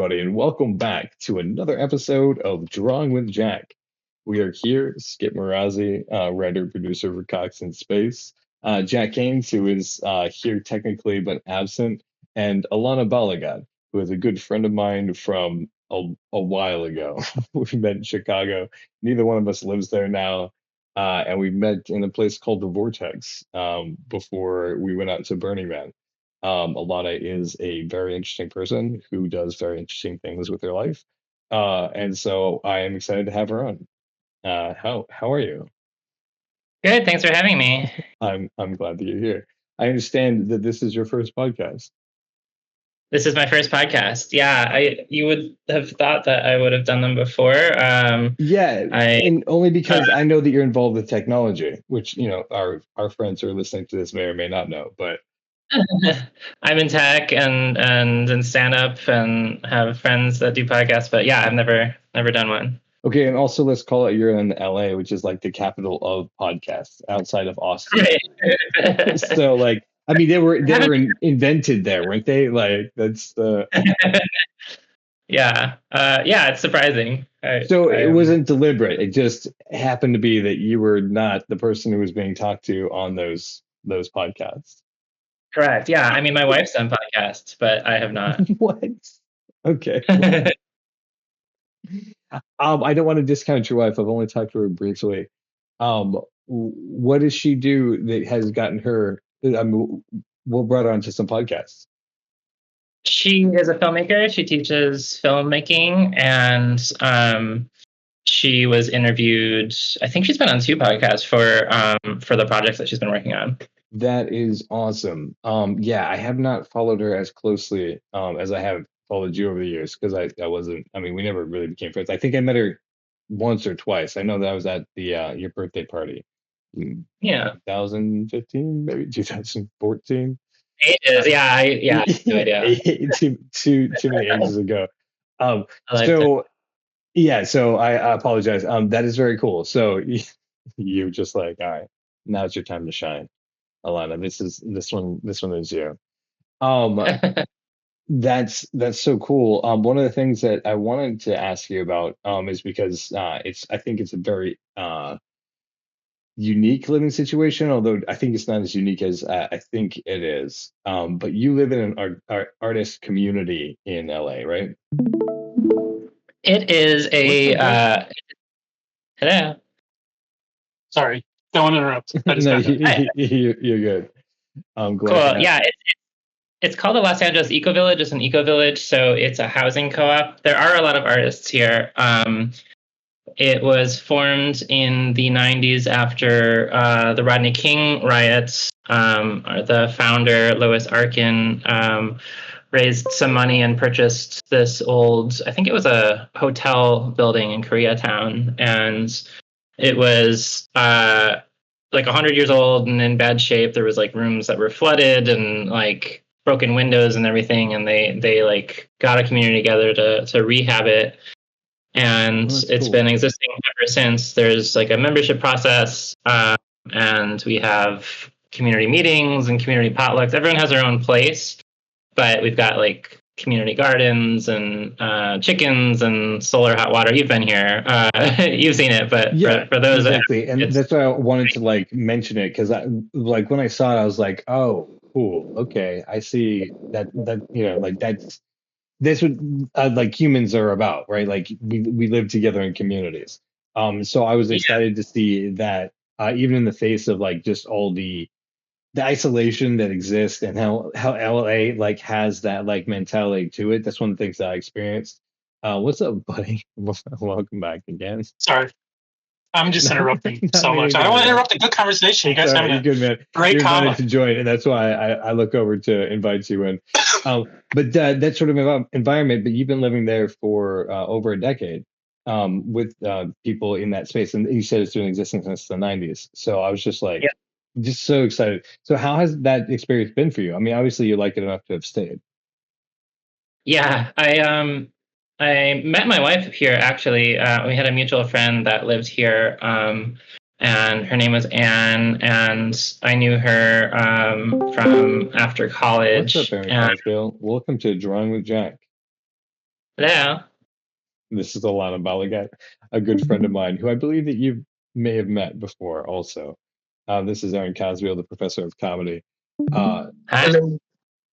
everybody, and welcome back to another episode of Drawing with Jack. We are here, Skip Marazzi, writer, producer for Cox in Space, Jack Haynes, who is here technically but absent, and Alana Balagat, who is a good friend of mine from a while ago. We met in Chicago. Neither one of us lives there now, and we met in a place called the Vortex before we went out to Burning Man. Alana is a very interesting person who does very interesting things with her life. And so I am excited to have her on. How are you? Good, thanks for having me. I'm glad that you're here. I understand that this is your first podcast. This is my first podcast. Yeah, you would have thought that I would have done them before. And only because I know that you're involved with technology, which our friends who are listening to this may or may not know, but I'm in tech and in stand-up and have friends that do podcasts, but yeah, I've never done one. Okay, and also let's call it you're in LA, which is like the capital of podcasts outside of Austin. Right. So they were invented there, weren't they? Like that's the Yeah. It's surprising. It wasn't deliberate. It just happened to be that you were not the person who was being talked to on those podcasts. Correct. Yeah. I mean, my wife's done podcasts, but I have not. What? Okay. I don't want to discount your wife. I've only talked to her briefly. What does she do that has gotten her? What brought her onto some podcasts? She is a filmmaker. She teaches filmmaking, and she was interviewed. I think she's been on 2 podcasts for the projects that she's been working on. That is awesome. I have not followed her as closely as I have followed you over the years because I wasn't. I mean, we never really became friends. I think I met her once or twice. I know that I was at the your birthday party. Yeah. 2015, maybe 2014. Ages. Yeah. No idea. too many ages ago. So I apologize. That is very cool. So you're just like, all right, now it's your time to shine. Alana, this one is you. That's so cool. One of the things that I wanted to ask you about is because I think it's a very unique living situation, although I think it's not as unique as I think it is. But you live in an artist community in LA, right? It is a hello. Sorry, don't interrupt. No, you're good. I'm glad. Cool. Yeah, it's called the Los Angeles Eco Village. It's an eco village, so it's a housing co-op. There are a lot of artists here. It was formed in the 90s after the Rodney King riots. The founder, Louis Arkin, raised some money and purchased this old, I think it was a hotel building in Koreatown. And it was like 100 years old and in bad shape. There was like rooms that were flooded and like broken windows and everything. And they like got a community together to rehab it. And it's been existing ever since. There's like a membership process, and we have community meetings and community potlucks. Everyone has their own place, but we've got like community gardens and chickens and solar hot water. You've been here, you've seen it, but yeah, for those exactly. And that's why I wanted to like mention it because when I saw it, I was like, oh, cool, okay, I see that like that's what like humans are about, right? Like we live together in communities. So I was excited to see that even in the face of like just all the isolation that exists and how LA like has that like mentality to it. That's one of the things that I experienced. What's up, buddy? Welcome back again. Sorry. I'm just interrupting so much. I don't want to interrupt a good conversation. You guys have a good, man. Great comment to join, and that's why I look over to invite you in. But that sort of environment, but you've been living there for over a decade with people in that space, and you said it's been existing since the 90s. So I was just like, just so excited. So how has that experience been for you? I mean, obviously you like it enough to have stayed. Yeah, I met my wife here, actually. We had a mutual friend that lived here, and her name was Anne, and I knew her from after college. What's up, Aaron Cosgrove? Welcome to Drawing with Jack. Hello. This is Alana Balagat, a good friend of mine who I believe that you may have met before also. This is Aaron Caswell, the professor of comedy. Hi.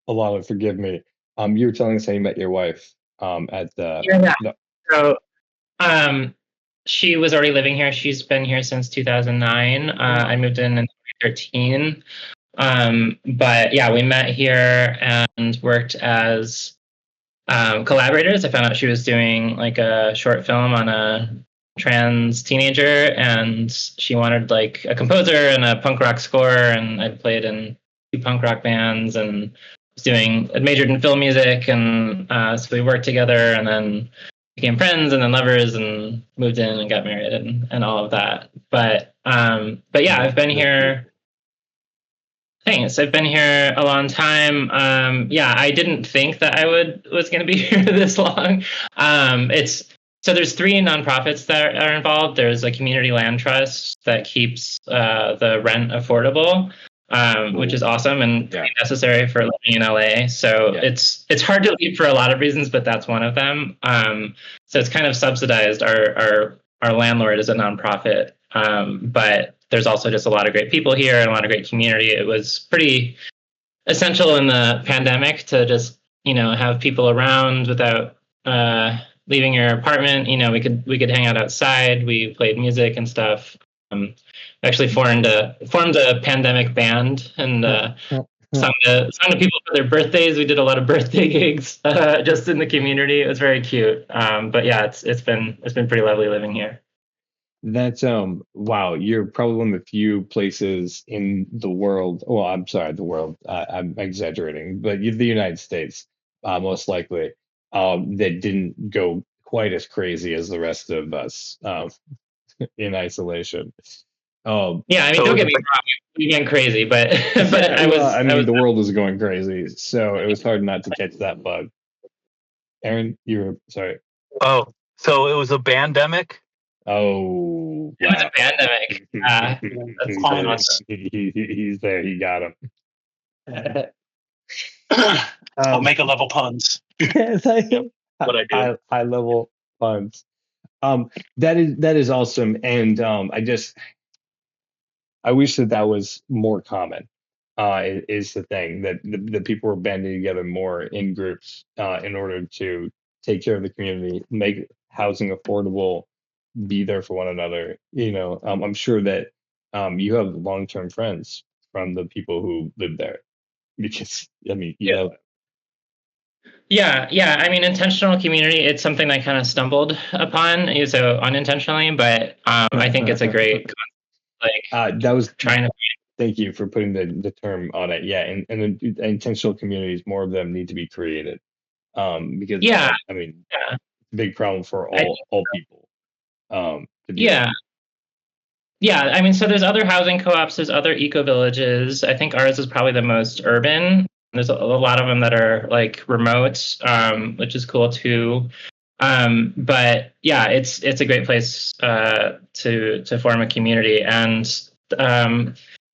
Alana, forgive me. You were telling us how you met your wife at the. Yeah. No, So, she was already living here. She's been here since 2009. I moved in 2013. But yeah, we met here and worked as collaborators. I found out she was doing like a short film on a trans teenager, and she wanted like a composer and a punk rock score, and I played in 2 punk rock bands and I majored in film music, and so we worked together and then became friends and then lovers and moved in and got married and all of that. But yeah, I've been here. Thanks. I've been here a long time. Yeah, I didn't think that I was going to be here this long. It's so there's 3 nonprofits that are involved. There's a community land trust that keeps the rent affordable, which is awesome and necessary for living in LA. So it's hard to leave for a lot of reasons, but that's one of them. So it's kind of subsidized. Our landlord is a nonprofit, but there's also just a lot of great people here and a lot of great community. It was pretty essential in the pandemic to just, have people around without leaving your apartment. We could hang out outside. We played music and stuff. Actually formed a pandemic band and sung to people for their birthdays. We did a lot of birthday gigs just in the community. It was very cute. But yeah, it's been pretty lovely living here. that's wow. You're probably one of the few places in the world. Well, I'm sorry, the world. I'm exaggerating, but the United States, most likely, that didn't go quite as crazy as the rest of us in isolation. Yeah, I mean, don't get me wrong, we went crazy, but the world was going crazy, so it was hard not to catch that bug. Aaron, you were sorry. Oh, so it was a bandemic? Oh, it was a pandemic. That's fine. He's there. He got him. I'll make a level puns. What I do. High level puns. That is awesome, and I wish that was more common. Is the thing that the people were banding together more in groups in order to take care of the community, make housing affordable, be there for one another. I'm sure that you have long-term friends from the people who live there because I mean, Yeah. I mean, intentional community, it's something I kind of stumbled upon, so unintentionally, but I think it's a great that was trying to. Thank you for putting the term on it. Yeah, and the intentional communities, more of them need to be created. Because I mean, it's a big problem for all people. Yeah. I mean, so there's other housing co-ops, there's other eco villages. I think ours is probably the most urban. There's a lot of them that are like remote, which is cool too. But yeah, it's a great place to form a community, and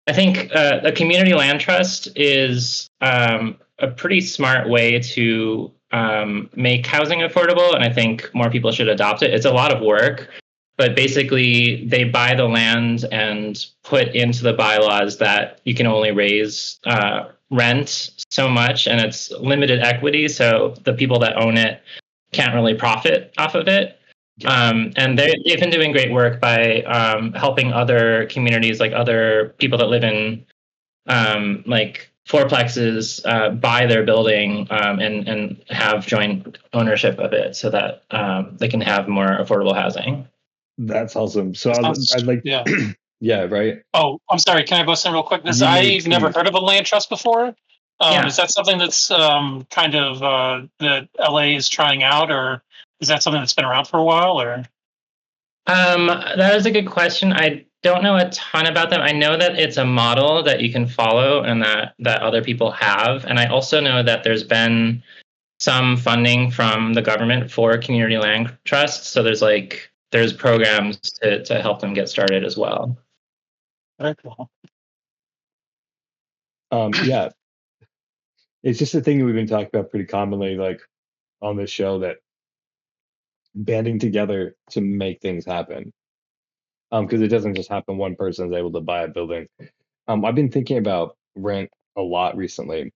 I think a community land trust is a pretty smart way to make housing affordable, and I think more people should adopt it. It's a lot of work, but basically they buy the land and put into the bylaws that you can only raise rent so much, and it's limited equity, so the people that own it can't really profit off of it. And they've been doing great work by helping other communities, like other people that live in like fourplexes, buy their building and have joint ownership of it, so that they can have more affordable housing. That's awesome. So I'd like, yeah, right. Oh, I'm sorry. Can I bust in real quick? I've never heard of a land trust before. Is that something that's kind of that LA is trying out, or is that something that's been around for a while? Or that is a good question. I don't know a ton about them. I know that it's a model that you can follow and that other people have, and I also know that there's been some funding from the government for community land trusts. So there's programs to help them get started as well. Very cool. Yeah, it's just a thing that we've been talking about pretty commonly, like on this show, that banding together to make things happen. Because it doesn't just happen one person is able to buy a building. I've been thinking about rent a lot recently,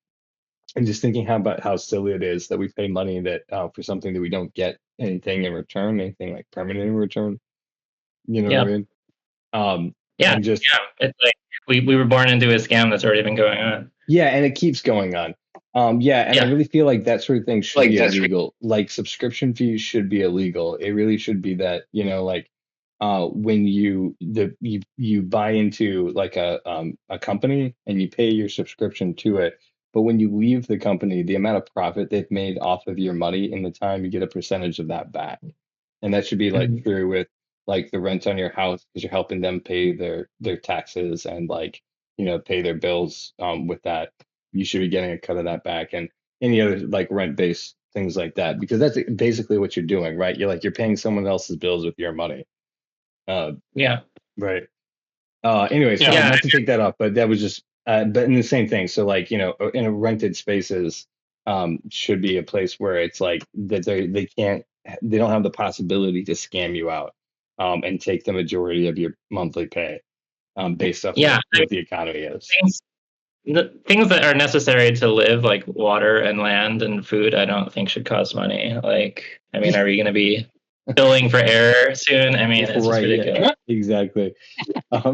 and just thinking about how silly it is that we pay money that for something that we don't get anything in return, anything like permanent in return. You know what I mean? Yeah, and just it's like we were born into a scam that's already been going on. Yeah, and it keeps going on. I really feel like that sort of thing should be illegal. Like subscription fees should be illegal. It really should be that, when you buy into like a company and you pay your subscription to it, but when you leave the company, the amount of profit they've made off of your money in the time, you get a percentage of that back. And that should be like true with like the rent on your house, because you're helping them pay their taxes and pay their bills with that. You should be getting a cut of that back, and any other like rent based things like that, because that's basically what you're doing, right? You're paying someone else's bills with your money. Right. Anyway, so not to take that off, but that was just but in the same thing. So like, in a rented spaces should be a place where it's like that they don't have the possibility to scam you out and take the majority of your monthly pay based off what the economy is. The things that are necessary to live, like water and land and food, I don't think should cost money. Like, I mean, are we going to be billing for air soon? I mean, it's just ridiculous. Yeah, exactly.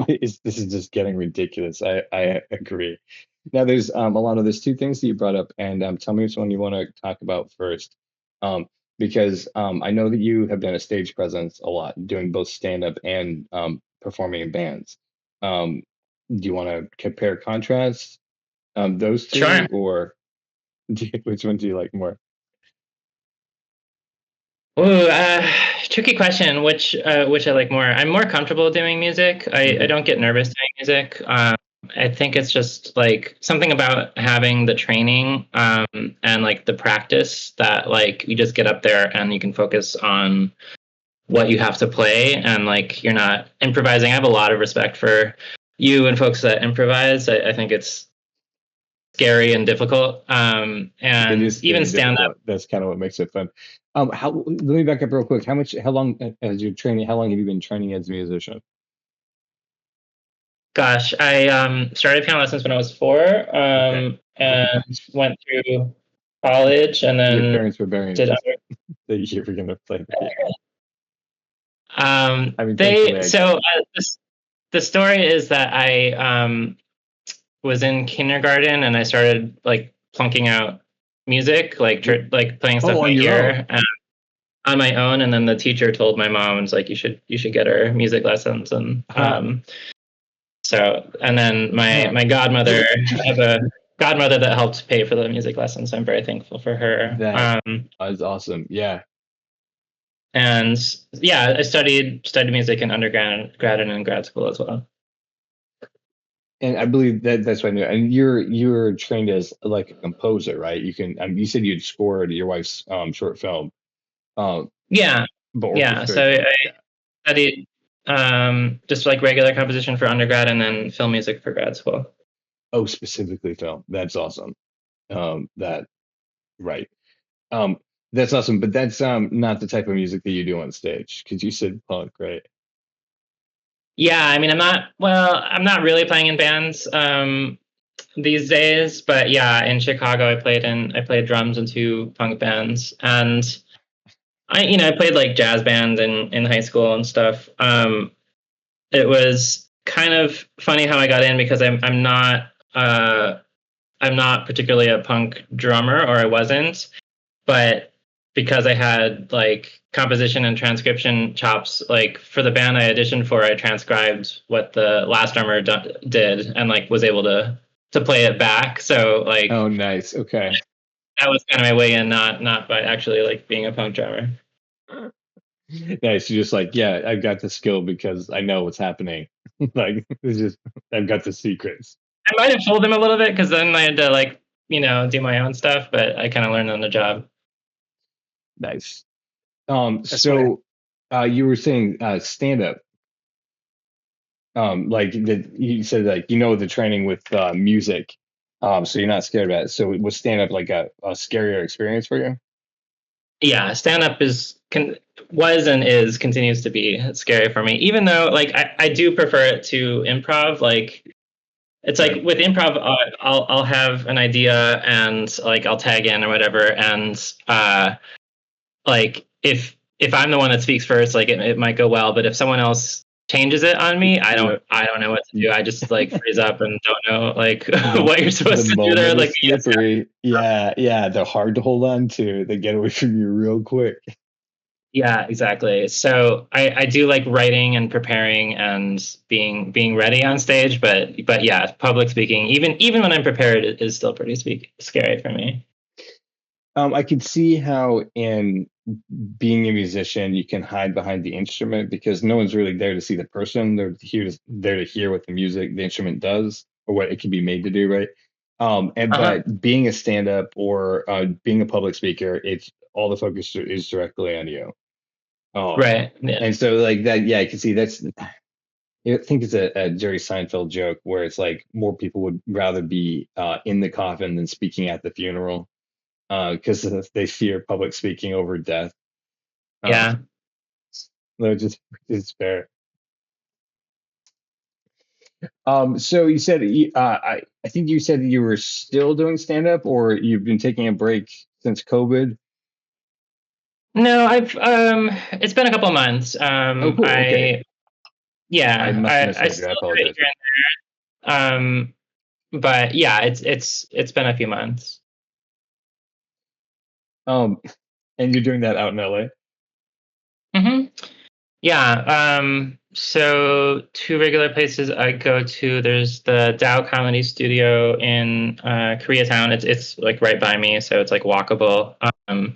This is just getting ridiculous. I agree. Now, there's Alana, there's two things that you brought up, and tell me which one you want to talk about first. Because I know that you have been a stage presence a lot, doing both stand-up and performing in bands. Do you want to compare contrast those two, sure, or which one do you like more? Ooh, tricky question. Which I like more? I'm more comfortable doing music. I don't get nervous doing music. I think it's just like something about having the training and like the practice that like you just get up there and you can focus on what you have to play, and like you're not improvising. I have a lot of respect for you and folks that improvise. I think it's scary and difficult. And even stand up. That's kind of what makes it fun. Let me back up real quick. How long have you been training as a musician? Gosh, I started piano lessons when I was 4, and went through college, and then your parents were very interested that you were going to play. The story is that I was in kindergarten and I started like plunking out music, like playing stuff by ear on my own, and then the teacher told my mom, was like, you should get her music lessons, and and then my godmother, I have a godmother that helped pay for the music lessons, so I'm very thankful for her. That was awesome. Yeah. And I studied music in undergrad and in grad school as well. And I believe that's what I knew. And you're trained as like a composer, right? You can. You said you'd scored your wife's short film. So I studied just like regular composition for undergrad, and then film music for grad school. Oh, specifically film. That's awesome. That's awesome. But that's not the type of music that you do on stage, because you said punk, right? Yeah, I mean, I'm not really playing in bands these days, but yeah, in Chicago, I played drums in 2 punk bands, and I played like jazz bands in high school and stuff. It was kind of funny how I got in, because I'm not particularly a punk drummer, or I wasn't, but because I had like composition and transcription chops, like for the band I auditioned for, I transcribed what the last drummer did and like was able to play it back. So like, oh, nice. Okay. That was kind of my way in, not by actually like being a punk drummer. Nice. You're just like, yeah, I've got the skill because I know what's happening. Like, it's just, I've got the secrets. I might have told them a little bit, because then I had to like, do my own stuff, but I kind of learned on the job. Nice. So you were saying stand up. Like you said, like the training with music. So you're not scared about it. So was stand up like a scarier experience for you? Yeah, stand up was and is continues to be scary for me, even though like I do prefer it to improv. Like it's like with improv, I'll have an idea and like I'll tag in or whatever, and like if I'm the one that speaks first, like it might go well, but if someone else changes it on me, I don't know what to do. I just like freeze up and don't know like what you're supposed to do there. Like slippery. Yeah, they're hard to hold on to. They get away from you real quick. Yeah, exactly. So I do like writing and preparing and being ready on stage, but yeah, public speaking, even when I'm prepared, it is still pretty scary for me. I could see how in being a musician, you can hide behind the instrument because no one's really there to see the person. They're there to hear what the instrument does or what it can be made to do, right? But being a stand-up or being a public speaker, it's all the focus is directly on you. Right. Yeah. And so like that, yeah, I can see that's. I think it's a Jerry Seinfeld joke where it's like more people would rather be in the coffin than speaking at the funeral. Because they fear public speaking over death. Yeah. No, it's fair. So you said I think you said you were still doing stand up, or you've been taking a break since COVID. No, I've it's been a couple months. Oh, cool. Okay. I still do it here and there. But yeah, it's been a few months. And you're doing that out in LA? Mm-hmm. Yeah. So 2 regular places I go to. There's the Dow Comedy Studio in Koreatown. It's like right by me, so it's like walkable. And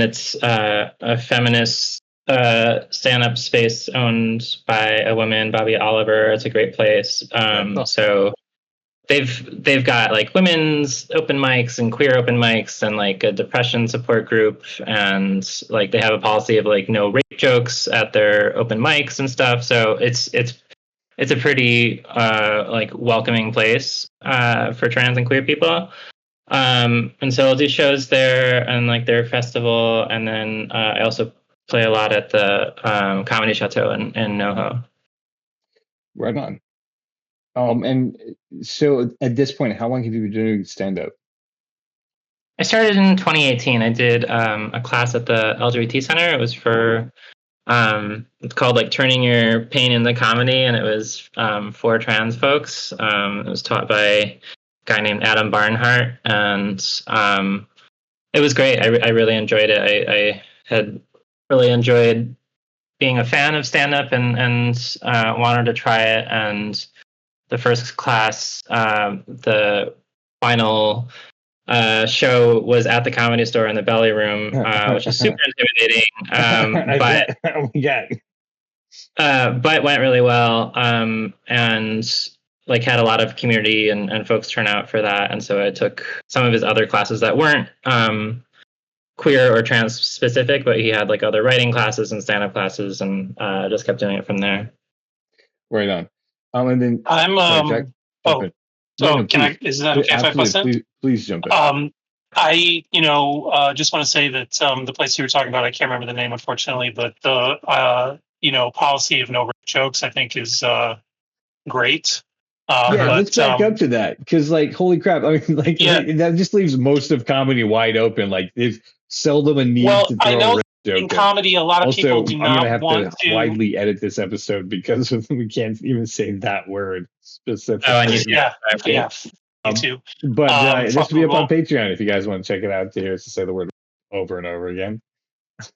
it's a feminist stand-up space owned by a woman, Bobby Oliver. It's a great place. So they've got like women's open mics and queer open mics and like a depression support group, and like they have a policy of like no rape jokes at their open mics and stuff. So it's a pretty like welcoming place for trans and queer people. And so I'll do shows there and like their festival, and then I also play a lot at the Comedy Chateau in NoHo. Right on. And so at this point, how long have you been doing stand-up? I started in 2018. I did a class at the LGBT Center. It was for it's called like Turning Your Pain into Comedy, and it was for trans folks. It was taught by a guy named Adam Barnhart, and it was great. I really enjoyed it. I had really enjoyed being a fan of stand-up and wanted to try it. And the first class, the final show was at the Comedy Store in the Belly Room, which is super intimidating. But went really well, and like had a lot of community and folks turn out for that. And so I took some of his other classes that weren't queer or trans specific, but he had like other writing classes and stand-up classes, and just kept doing it from there. Right on. And then I'm sorry, is that okay if I bust in? Please jump in. I just want to say that the place you were talking about, I can't remember the name unfortunately, but the policy of no rape jokes I think is great. Let's back up to that, because like holy crap, I mean like that just leaves most of comedy wide open. Like there's seldom a need to throw I know a rape joke in comedy a lot of people do not want want to widely edit this episode because we can't even say that word specifically. Oh, me too. But this will be up on Patreon if you guys want to check it out to hear us to say the word over and over again.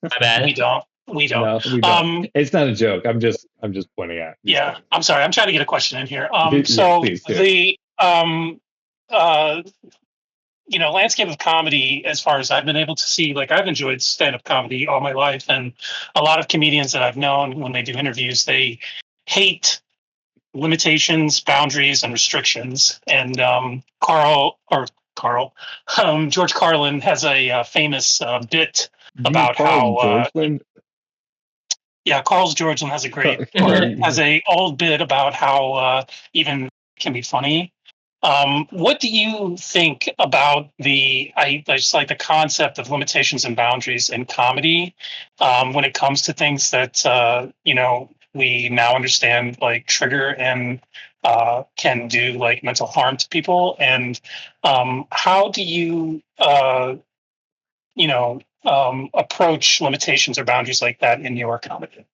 My bad. We don't. No, we don't. It's not a joke. I'm just pointing out. Yeah, I'm sorry. I'm trying to get a question in here. Please the landscape of comedy, as far as I've been able to see, like I've enjoyed stand-up comedy all my life, and a lot of comedians that I've known, when they do interviews, they hate limitations, boundaries, and restrictions. And George Carlin has a famous bit about how Carl's Georgeland has a great has a old bit about how even can be funny. What do you think about I just like the concept of limitations and boundaries in comedy when it comes to things that we now understand like trigger and can do like mental harm to people, and how do you approach limitations or boundaries like that in your comedy?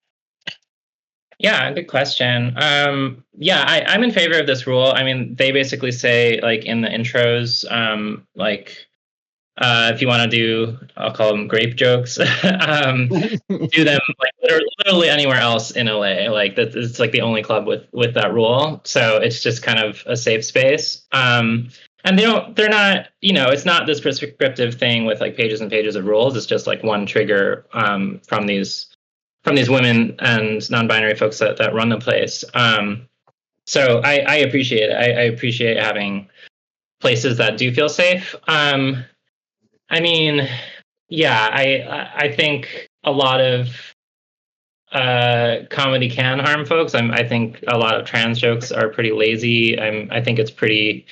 Yeah, good question. Yeah, I'm in favor of this rule. I mean, they basically say like in the intros, if you want to do, I'll call them grape jokes, do them like literally anywhere else in LA. Like that, it's like the only club with that rule. So it's just kind of a safe space. And they're not, it's not this prescriptive thing with like pages and pages of rules. It's just like one trigger from these women and non-binary folks that run the place. So I appreciate it. I appreciate having places that do feel safe. I mean, yeah, I think a lot of comedy can harm folks. I think a lot of trans jokes are pretty lazy. I think it's pretty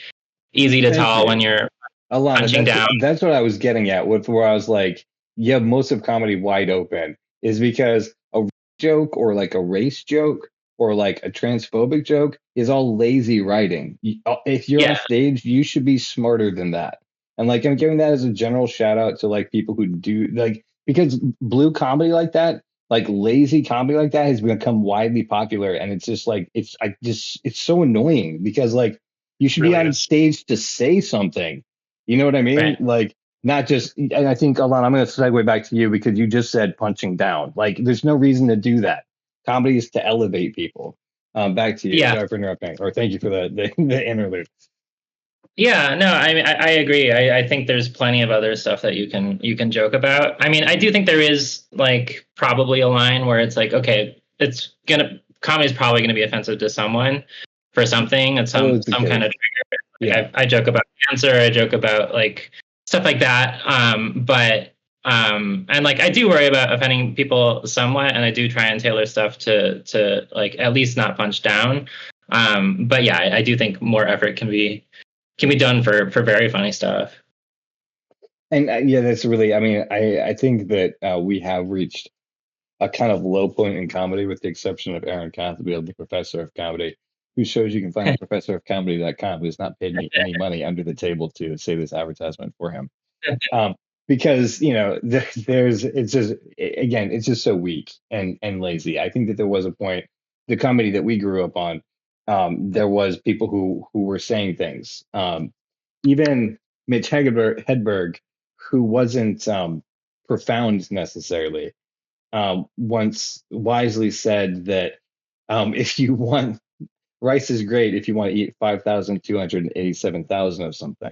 easy to tell when you're Alana, punching down. That's what I was getting at with where I was like, you have most of comedy wide open, is because a joke or like a race joke or like a transphobic joke is all lazy writing. If you're on stage, you should be smarter than that. And like I'm giving that as a general shout out to like people who do like, because blue comedy like that, like lazy comedy like that has become widely popular, and it's just like it's so annoying because like you should be on stage to say something. You know what I mean? Right. Like not just. And I think Alana, I'm going to segue back to you because you just said punching down. Like there's no reason to do that. Comedy is to elevate people. Back to you. Yeah. Sorry for interrupting, or thank you for the interlude. Yeah, no, I mean, I agree. I think there's plenty of other stuff that you can joke about. I mean, I do think there is like probably a line where it's like, okay, comedy is probably gonna be offensive to someone for something at some kind of trigger. Like, I joke about cancer. I joke about like stuff like that. And like I do worry about offending people somewhat, and I do try and tailor stuff to like at least not punch down. But yeah, I do think more effort can be done for very funny stuff. And yeah, that's really, I mean, I think that we have reached a kind of low point in comedy, with the exception of Aaron Cathfield, the professor of comedy, who shows you can find a professor of comedy.com who's not paid me any money under the table to say this advertisement for him. Because, it's just so weak and lazy. I think that there was a point, the comedy that we grew up on, there was people who were saying things. Even Mitch Hedberg, who wasn't profound necessarily, once wisely said that if you want, rice is great if you want to eat 5,287,000 of something.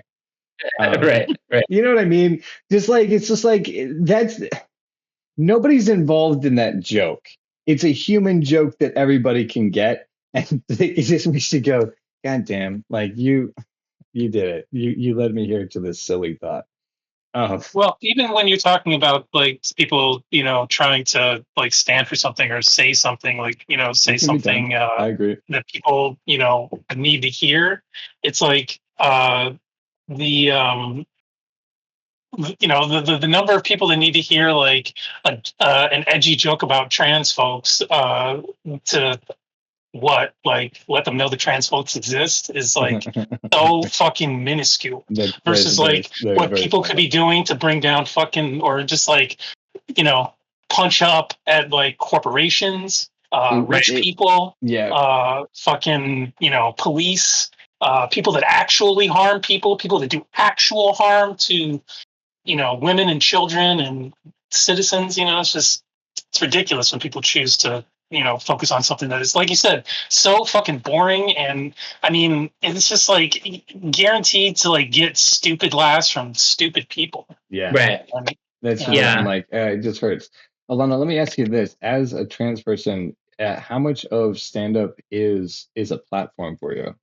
Right. You know what I mean? It's just like that's nobody's involved in that joke. It's a human joke that everybody can get, and it just makes you go, God damn! Like you did it. You led me here to this silly thought. Well, even when you're talking about like people, trying to like stand for something or say something, like say something I agree. that people need to hear, it's like the the number of people that need to hear like an edgy joke about trans folks to let them know the trans folks exist is like so fucking minuscule versus what people could be doing to bring down fucking, or just like punch up at like corporations, rich people, fucking police, people that actually harm people that do actual harm to women and children and citizens. It's ridiculous when people choose to focus on something that is, like you said, so fucking boring. And I mean, it's just like guaranteed to like get stupid laughs from stupid people. Yeah. Right. That's I'm like, it just hurts. Alana, let me ask you this. As a trans person, how much of stand-up is a platform for you?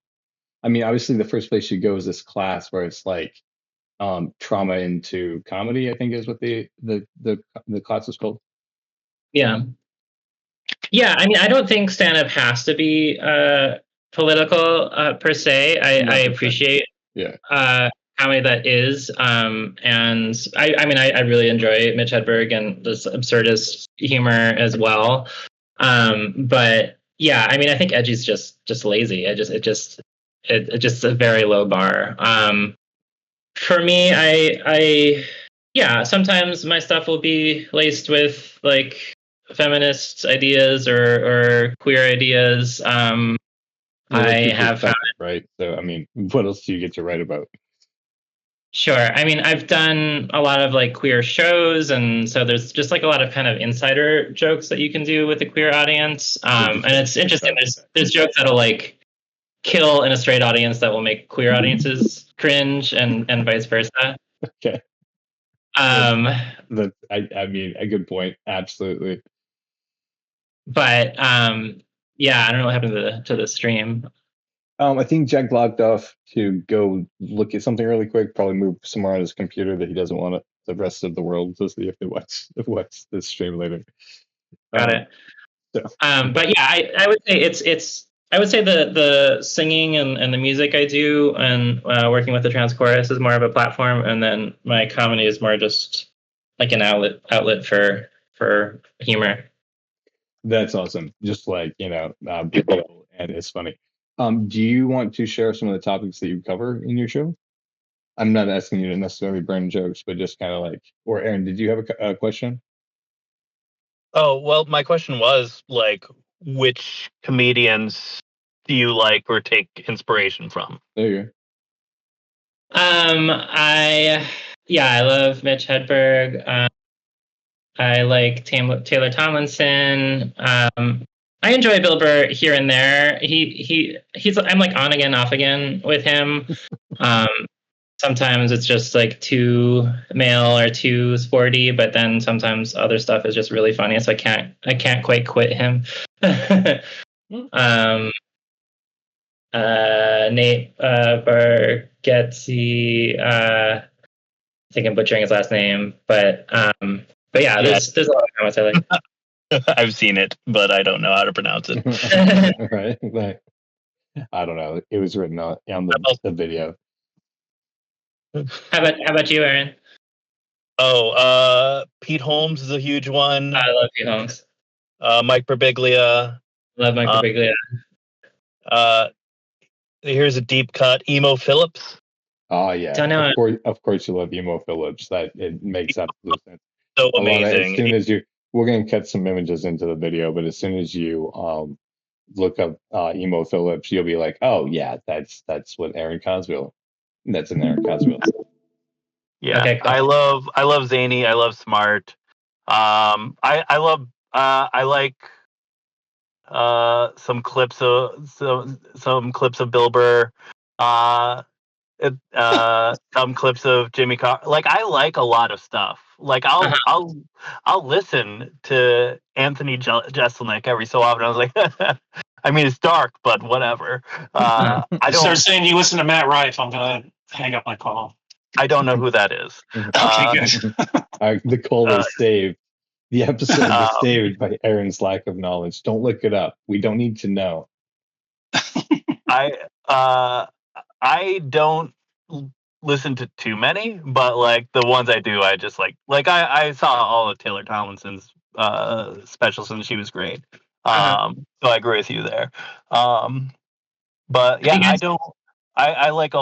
I mean, obviously the first place you go is this class where it's like trauma into comedy, I think is what the class is called. Yeah. I mean, I don't think stand-up has to be political per se. I appreciate comedy that is, and I really enjoy Mitch Hedberg and this absurdist humor as well. But yeah, I mean, I think edgy's just lazy. It's just a very low bar. For me, yeah, sometimes my stuff will be laced with like feminist ideas or queer ideas. I have found it, right. So, I mean, what else do you get to write about? Sure. I mean, I've done a lot of like queer shows, and so there's just like a lot of kind of insider jokes that you can do with the queer audience. And it's interesting. There's jokes that'll like kill in a straight audience that will make queer audiences cringe, and vice versa. Okay. I mean, a good point. Absolutely. But yeah, I don't know what happened to the stream. I think Jack logged off to go look at something really quick. Probably move somewhere on his computer that he doesn't want the rest of the world to see if they watch this stream later. Got it. So. But yeah, I would say I would say the singing and the music I do and working with the trans chorus is more of a platform, and then my comedy is more just like an outlet for humor. That's awesome. Just like, and it's funny. Do you want to share some of the topics that you cover in your show? I'm not asking you to necessarily burn jokes, but just kind of like, or Aaron, did you have a question? Oh, well, my question was like, which comedians do you like or take inspiration from? There you go. I love Mitch Hedberg. I like Taylor Tomlinson. I enjoy Bill Burr here and there. I'm like on again, off again with him. Sometimes it's just like too male or too sporty, but then sometimes other stuff is just really funny, so I can't quite quit him. Nate Bargatze, I think I'm butchering his last name, but yeah, there's a lot of comments I like. I've seen it, but I don't know how to pronounce it. Right. I don't know. It was written on the video. How about you, Aaron? Oh, Pete Holmes is a huge one. I love Pete Holmes. Mike Birbiglia. Love Mike Birbiglia. Here's a deep cut. Emo Phillips. Oh yeah. Of course you love Emo Phillips. That it makes absolute sense. So amazing. As soon as we're gonna cut some images into the video, but as soon as you look up Emo Phillips, you'll be like, oh yeah, that's what Aaron Coswell. That's an Aaron Coswell. Yeah, okay, cool. I love Zany. I love Smart. I like some clips of Bill Burr. Some clips of Jimmy Carr. Like I like a lot of stuff. Like I'll listen to Anthony Jeselnik every so often. I was like, I mean it's dark, but whatever. I don't start saying you listen to Matt Rife. I'm gonna hang up my call. I don't know who that is. Okay, good. The call is saved. The episode is saved by Aaron's lack of knowledge. Don't look it up. We don't need to know. I don't listen to too many, but like the ones I do, I just like I saw all of Taylor Tomlinson's specials and she was great. So I agree with you there. But yeah, I like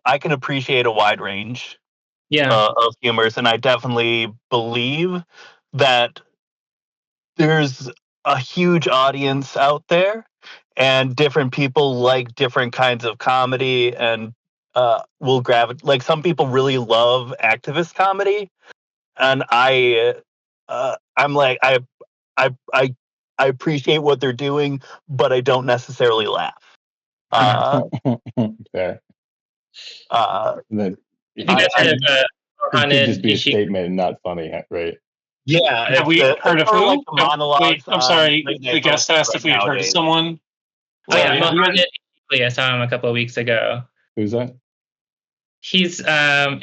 I can appreciate a wide range of humors, and I definitely believe that there's a huge audience out there and different people like different kinds of comedy and will gravitate. Like some people really love activist comedy, and I'm like I appreciate what they're doing, but I don't necessarily laugh. Fair. You guys heard of it could just be a statement and not funny, right? Yeah. Have we heard of who? Like wait, I'm sorry. The guest asked if we had heard of someone. Oh yeah, I saw him a couple of weeks ago. Who's that? He's had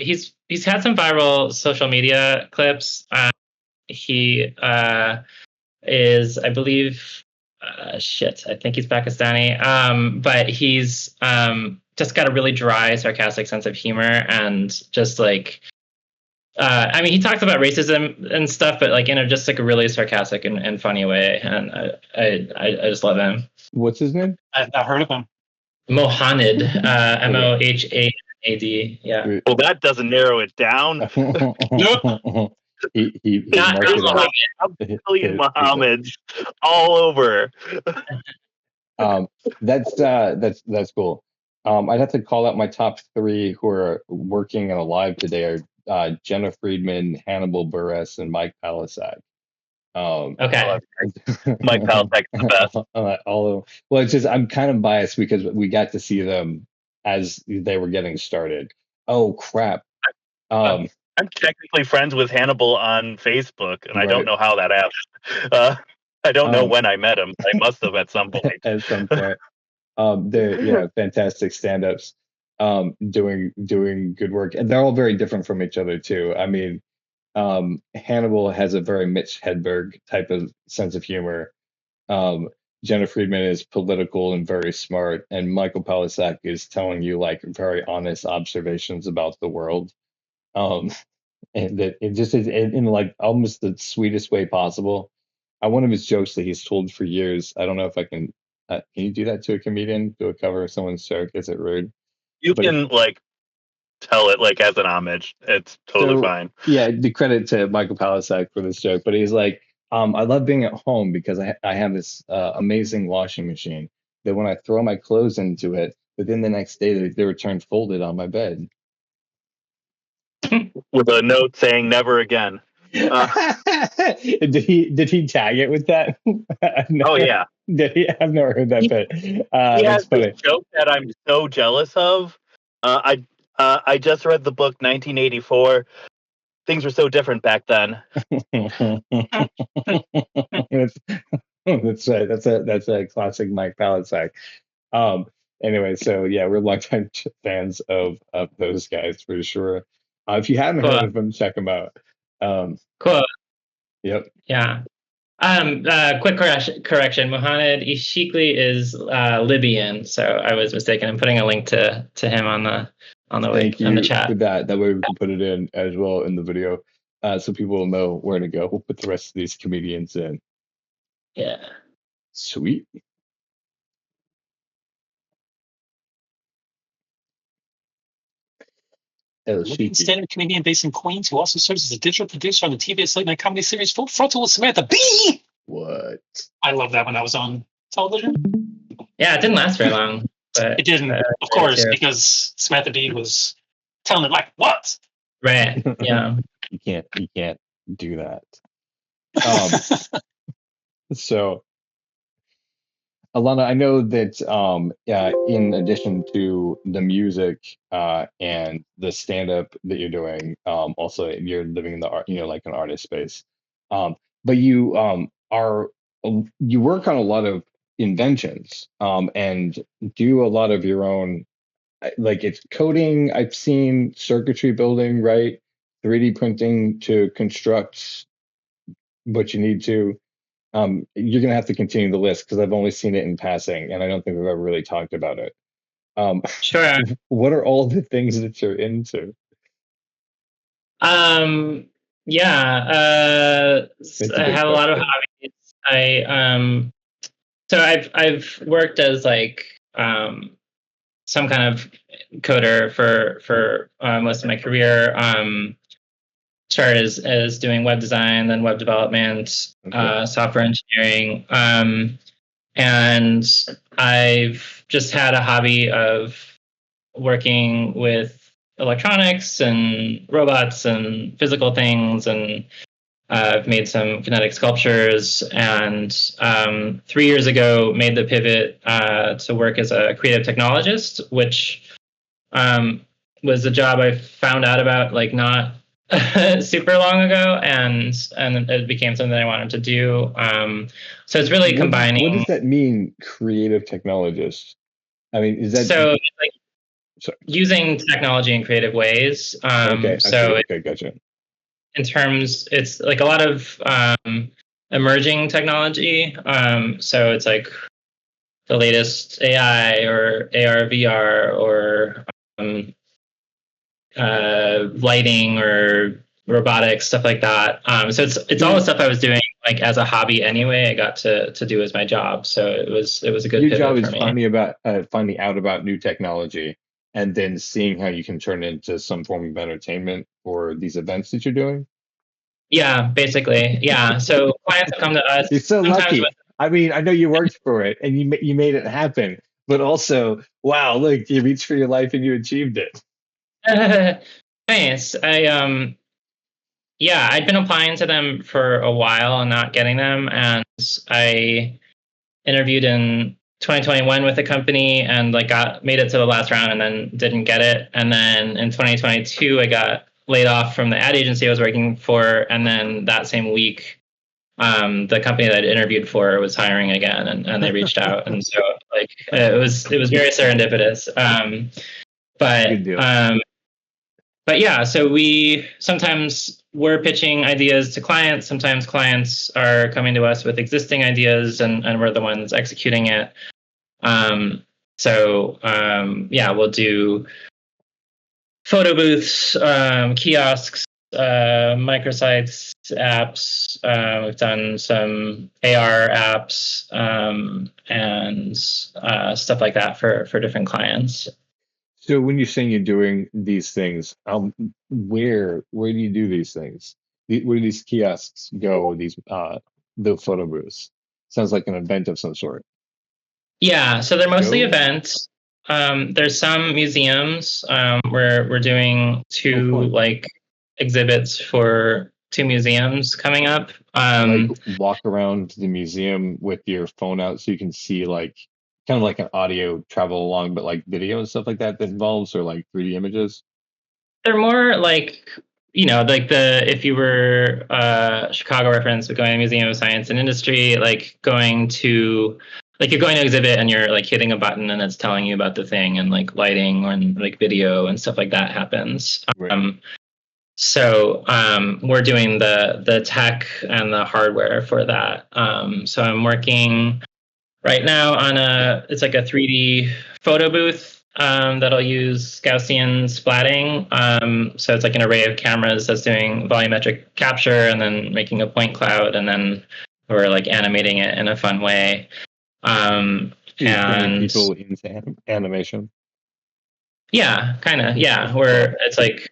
some viral social media clips. He is, I believe, shit, I think he's Pakistani. But he's just got a really dry, sarcastic sense of humor, and just like, I mean, he talks about racism and stuff, but like in just like a really sarcastic and funny way. And I just love him. What's his name? I've not heard of him. Mohanad, Mohanad. Yeah. Well, that doesn't narrow it down. he Not a million Mohammeds all over. That's cool. I'd have to call out my top 3 who are working and alive today are Jenna Friedman, Hannibal Buress, and Mike Palisak. Okay. Mike Palisak is the best. Well, it's just I'm kind of biased because we got to see them as they were getting started. Oh crap! I'm technically friends with Hannibal on Facebook, and I don't know how that happened. I don't know when I met him. I must have at some point. At some point. They're fantastic stand-ups, doing good work, and they're all very different from each other too. I mean, Hannibal has a very Mitch Hedberg type of sense of humor. Jenna Friedman is political and very smart, and Michael Palisak is telling you like very honest observations about the world. And that it just is in like almost the sweetest way possible. One of his jokes that he's told for years. I don't know if I can. Can you do that to a comedian? Do a cover of someone's joke? Is it rude? You can like tell it like as an homage. It's totally fine. Yeah, the credit to Michael Palisak for this joke, but he's like, I love being at home because I have this amazing washing machine that when I throw my clothes into it, within the next day they return folded on my bed. With a note saying "never again." Did he tag it with that? Oh yeah. Did he? I've never heard that bit. He has this joke that I'm so jealous of. I just read the book 1984. Things were so different back then. That's right. That's a classic Mike Palisak. Anyway, so yeah, we're longtime fans of those guys for sure. If you haven't heard of them, check them out. Cool. Yep. Yeah. Quick correction. Mohanad Ishikli is Libyan, so I was mistaken. I'm putting a link to him on the chat. For that way we can put it in as well in the video, so people will know where to go. We'll put the rest of these comedians in. Yeah. Sweet. Stand-up comedian based in Queens who also serves as a digital producer on the TBS late night comedy series Full Frontal with Samantha Bee. What? I love that when I was on television. Yeah, it didn't last very long. But, it didn't, of course, because Samantha Bee was telling it like, what? Right. Yeah. You can't do that. So, Alana, I know that in addition to the music and the stand-up that you're doing, also you're living in the art, like an artist space. But you you work on a lot of inventions and do a lot of your own, like it's coding. I've seen circuitry building, right? 3D printing to construct what you need to. You're gonna have to continue the list because I've only seen it in passing, and I don't think we've ever really talked about it. Sure. What are all the things that you're into? Yeah. I have a lot of hobbies. So I've worked as like some kind of coder for most of my career. Started as doing web design, then web development, software engineering, and I've just had a hobby of working with electronics and robots and physical things, and I've made some kinetic sculptures, and 3 years ago made the pivot to work as a creative technologist, which was a job I found out about like not super long ago, and it became something that I wanted to do. So it's really combining. What does that mean, creative technologist? I mean, is that so like using technology in creative ways? Okay, gotcha. In terms, it's like a lot of emerging technology. So it's like the latest AI or AR, VR, or lighting or robotics, stuff like that. So it's all the stuff I was doing like as a hobby anyway. I got to do as my job, so it was a good Your pivot job for is me. finding out about new technology and then seeing how you can turn it into some form of entertainment for these events that you're doing. Yeah, basically. Yeah. So clients come to us You're so sometimes lucky. with I mean, I know you worked for it and you made it happen, but also, wow, look, you reached for your life and you achieved it. Nice. Yeah, I'd been applying to them for a while and not getting them, and I interviewed in 2021 with a company and like made it to the last round and then didn't get it. And then in 2022, I got laid off from the ad agency I was working for, and then that same week, the company that I'd interviewed for was hiring again, and they reached out, and so like it was very serendipitous. Good deal. But yeah, so we're pitching ideas to clients. Sometimes clients are coming to us with existing ideas, and we're the ones executing it. Yeah, we'll do photo booths, kiosks, microsites, apps. We've done some AR apps, and stuff like that for different clients. So when you're saying you're doing these things, where do you do these things? Where do these kiosks go? These the photo booths. Sounds like an event of some sort. Yeah, so they're mostly events. There's some museums where we're doing two like exhibits for two museums coming up. Like walk around the museum with your phone out so you can see like kind of like an audio travel along, but like video and stuff like that involves, or like 3D images. They're more like, like if you were Chicago reference, but going to Museum of Science and Industry, like going to like you're going to exhibit and you're like hitting a button and it's telling you about the thing, and like lighting and like video and stuff like that happens. Right. So we're doing the tech and the hardware for that. So I'm working right now on it's like a 3D photo booth that'll use Gaussian splatting. So it's like an array of cameras that's doing volumetric capture and then making a point cloud, and then we're like animating it in a fun way. And people into animation. Yeah, kind of. Yeah, where it's like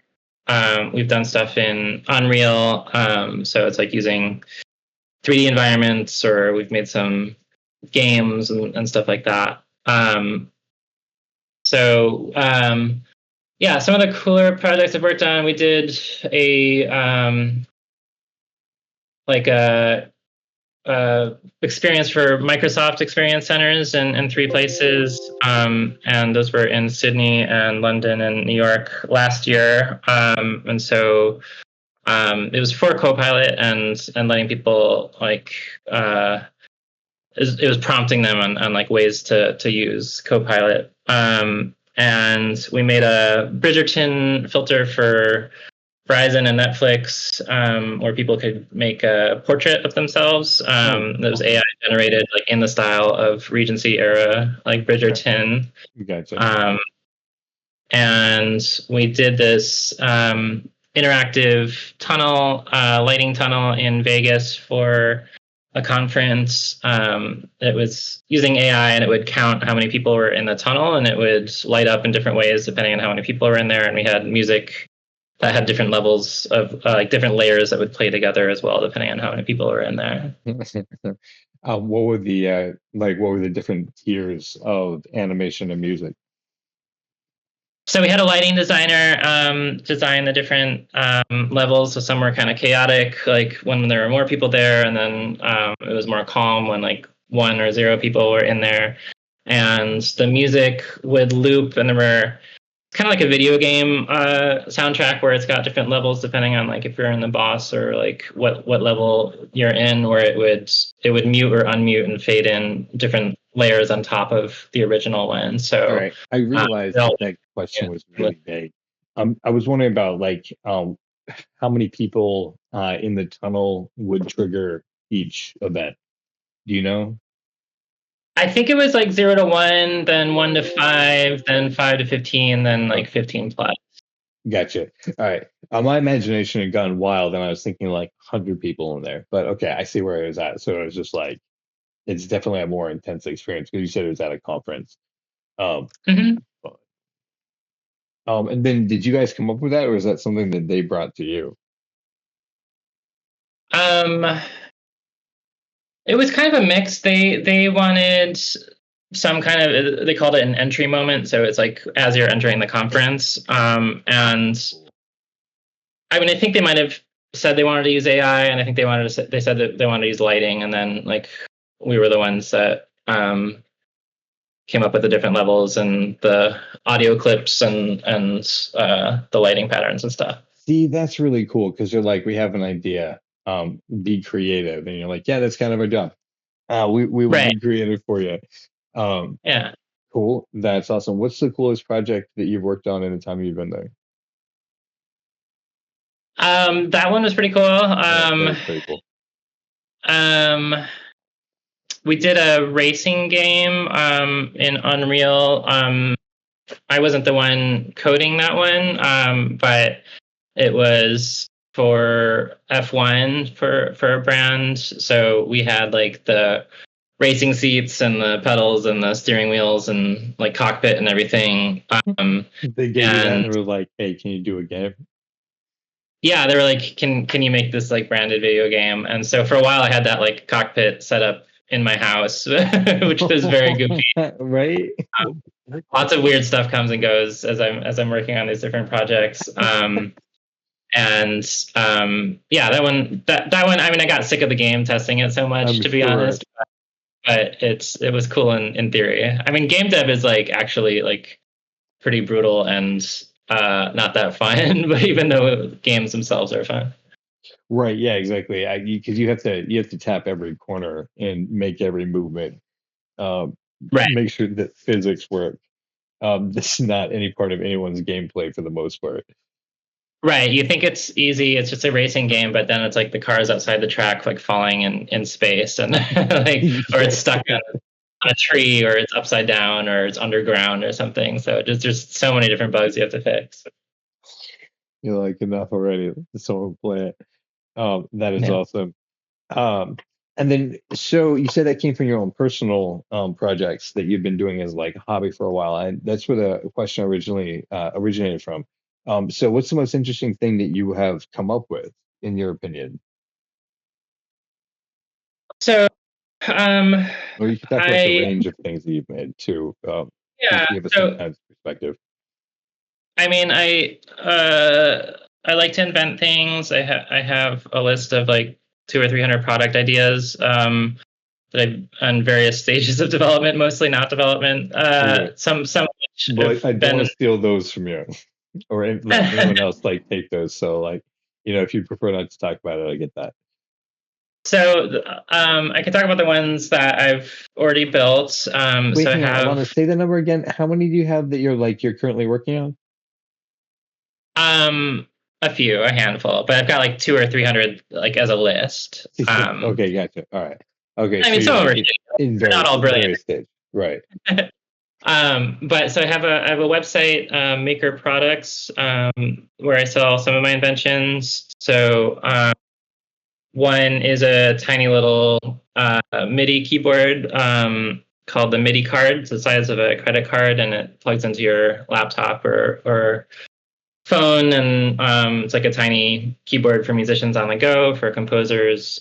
we've done stuff in Unreal, so it's like using 3D environments, or we've made some games and stuff like that. Yeah, some of the cooler projects I've worked on, we did a like a experience for Microsoft Experience Centers in 3 places, and those were in Sydney and London and New York last year. And so it was for Copilot and letting people like it was prompting them on like ways to use Copilot. And we made a Bridgerton filter for Verizon and Netflix, where people could make a portrait of themselves that was AI generated, like in the style of Regency era, like Bridgerton. Gotcha. And we did this interactive tunnel, lighting tunnel in Vegas for a conference. It was using AI, and it would count how many people were in the tunnel, and it would light up in different ways depending on how many people were in there. And we had music that had different levels of like different layers that would play together as well, depending on how many people were in there. What were the different tiers of animation and music? So we had a lighting designer design the different levels. So some were kind of chaotic, like when there were more people there, and then it was more calm when like 1 or 0 people were in there. And the music would loop, and there were kind of like a video game soundtrack where it's got different levels depending on like if you're in the boss or like what level you're in, where it would mute or unmute and fade in different layers on top of the original one. So right. I realized that question was really vague. I was wondering about like how many people in the tunnel would trigger each event? Do you know? I think it was like 0 to 1, then 1 to 5, then 5 to 15, then like 15 plus. Gotcha. All right. My imagination had gone wild, and I was thinking like 100 people in there. But okay, I see where it was at. So it was just like, it's definitely a more intense experience because you said it was at a conference. Mm-hmm. And then did you guys come up with that, or is that something that they brought to you? It was kind of a mix. They wanted some kind of, they called it an entry moment. So it's like as you're entering the conference. And I mean, I think they might have said they wanted to use AI, and I think they said that they wanted to use lighting, and then like we were the ones that came up with the different levels and the audio clips and the lighting patterns and stuff. See, that's really cool because you're like, we have an idea, be creative, and you're like, yeah, that's kind of our job. We will be creative for you. Yeah. Cool. That's awesome. What's the coolest project that you've worked on in the time you've been there? That one was pretty cool. That's pretty cool. We did a racing game in Unreal. I wasn't the one coding that one, but it was for F1 for a brand. So we had like the racing seats and the pedals and the steering wheels and like cockpit and everything. They gave you that and were like, "Hey, can you do a game?" Yeah, they were like, "Can you make this like branded video game?" And so for a while, I had that like cockpit set up in my house, which was very goofy. Right. Lots of weird stuff comes and goes as I'm working on these different projects. And yeah, that one. I mean, I got sick of the game testing it so much, to be honest. But it was cool in theory. I mean, game dev is like actually like pretty brutal and not that fun. But even though games themselves are fun. Right. Yeah. Exactly. Because you have to tap every corner and make every movement. Make sure that physics work. This is not any part of anyone's gameplay for the most part. Right. You think it's easy. It's just a racing game, but then it's like the cars outside the track, like falling in space, and like, or it's stuck on a tree, or it's upside down, or it's underground, or something. So there's so many different bugs you have to fix. You're like, enough already. Someone play it. That is awesome. And then, so you said that came from your own personal projects that you've been doing as like a hobby for a while, and that's where the question originally originated from. So what's the most interesting thing that you have come up with, in your opinion? So, or you can talk about the range of things that you've made too. Yeah. Give us some kind of perspective. I mean, I like to invent things. I have a list of like 200 or 300 product ideas that I've on various stages of development, mostly not development. Some But I don't want to steal those from you, or let anyone else like take those. So like, if you prefer not to talk about it, I get that. So I can talk about the ones that I've already built. Wait, so I want to say the number again. How many do you have that you're currently working on? A handful, but I've got like 200 or 300 like as a list. Okay, gotcha. All right. Okay. I mean, some of them are not all brilliant. Right. But so I have a website, Maker Products, where I sell some of my inventions. So one is a tiny little MIDI keyboard called the MIDI card. It's the size of a credit card, and it plugs into your laptop or phone, and it's like a tiny keyboard for musicians on the go, for composers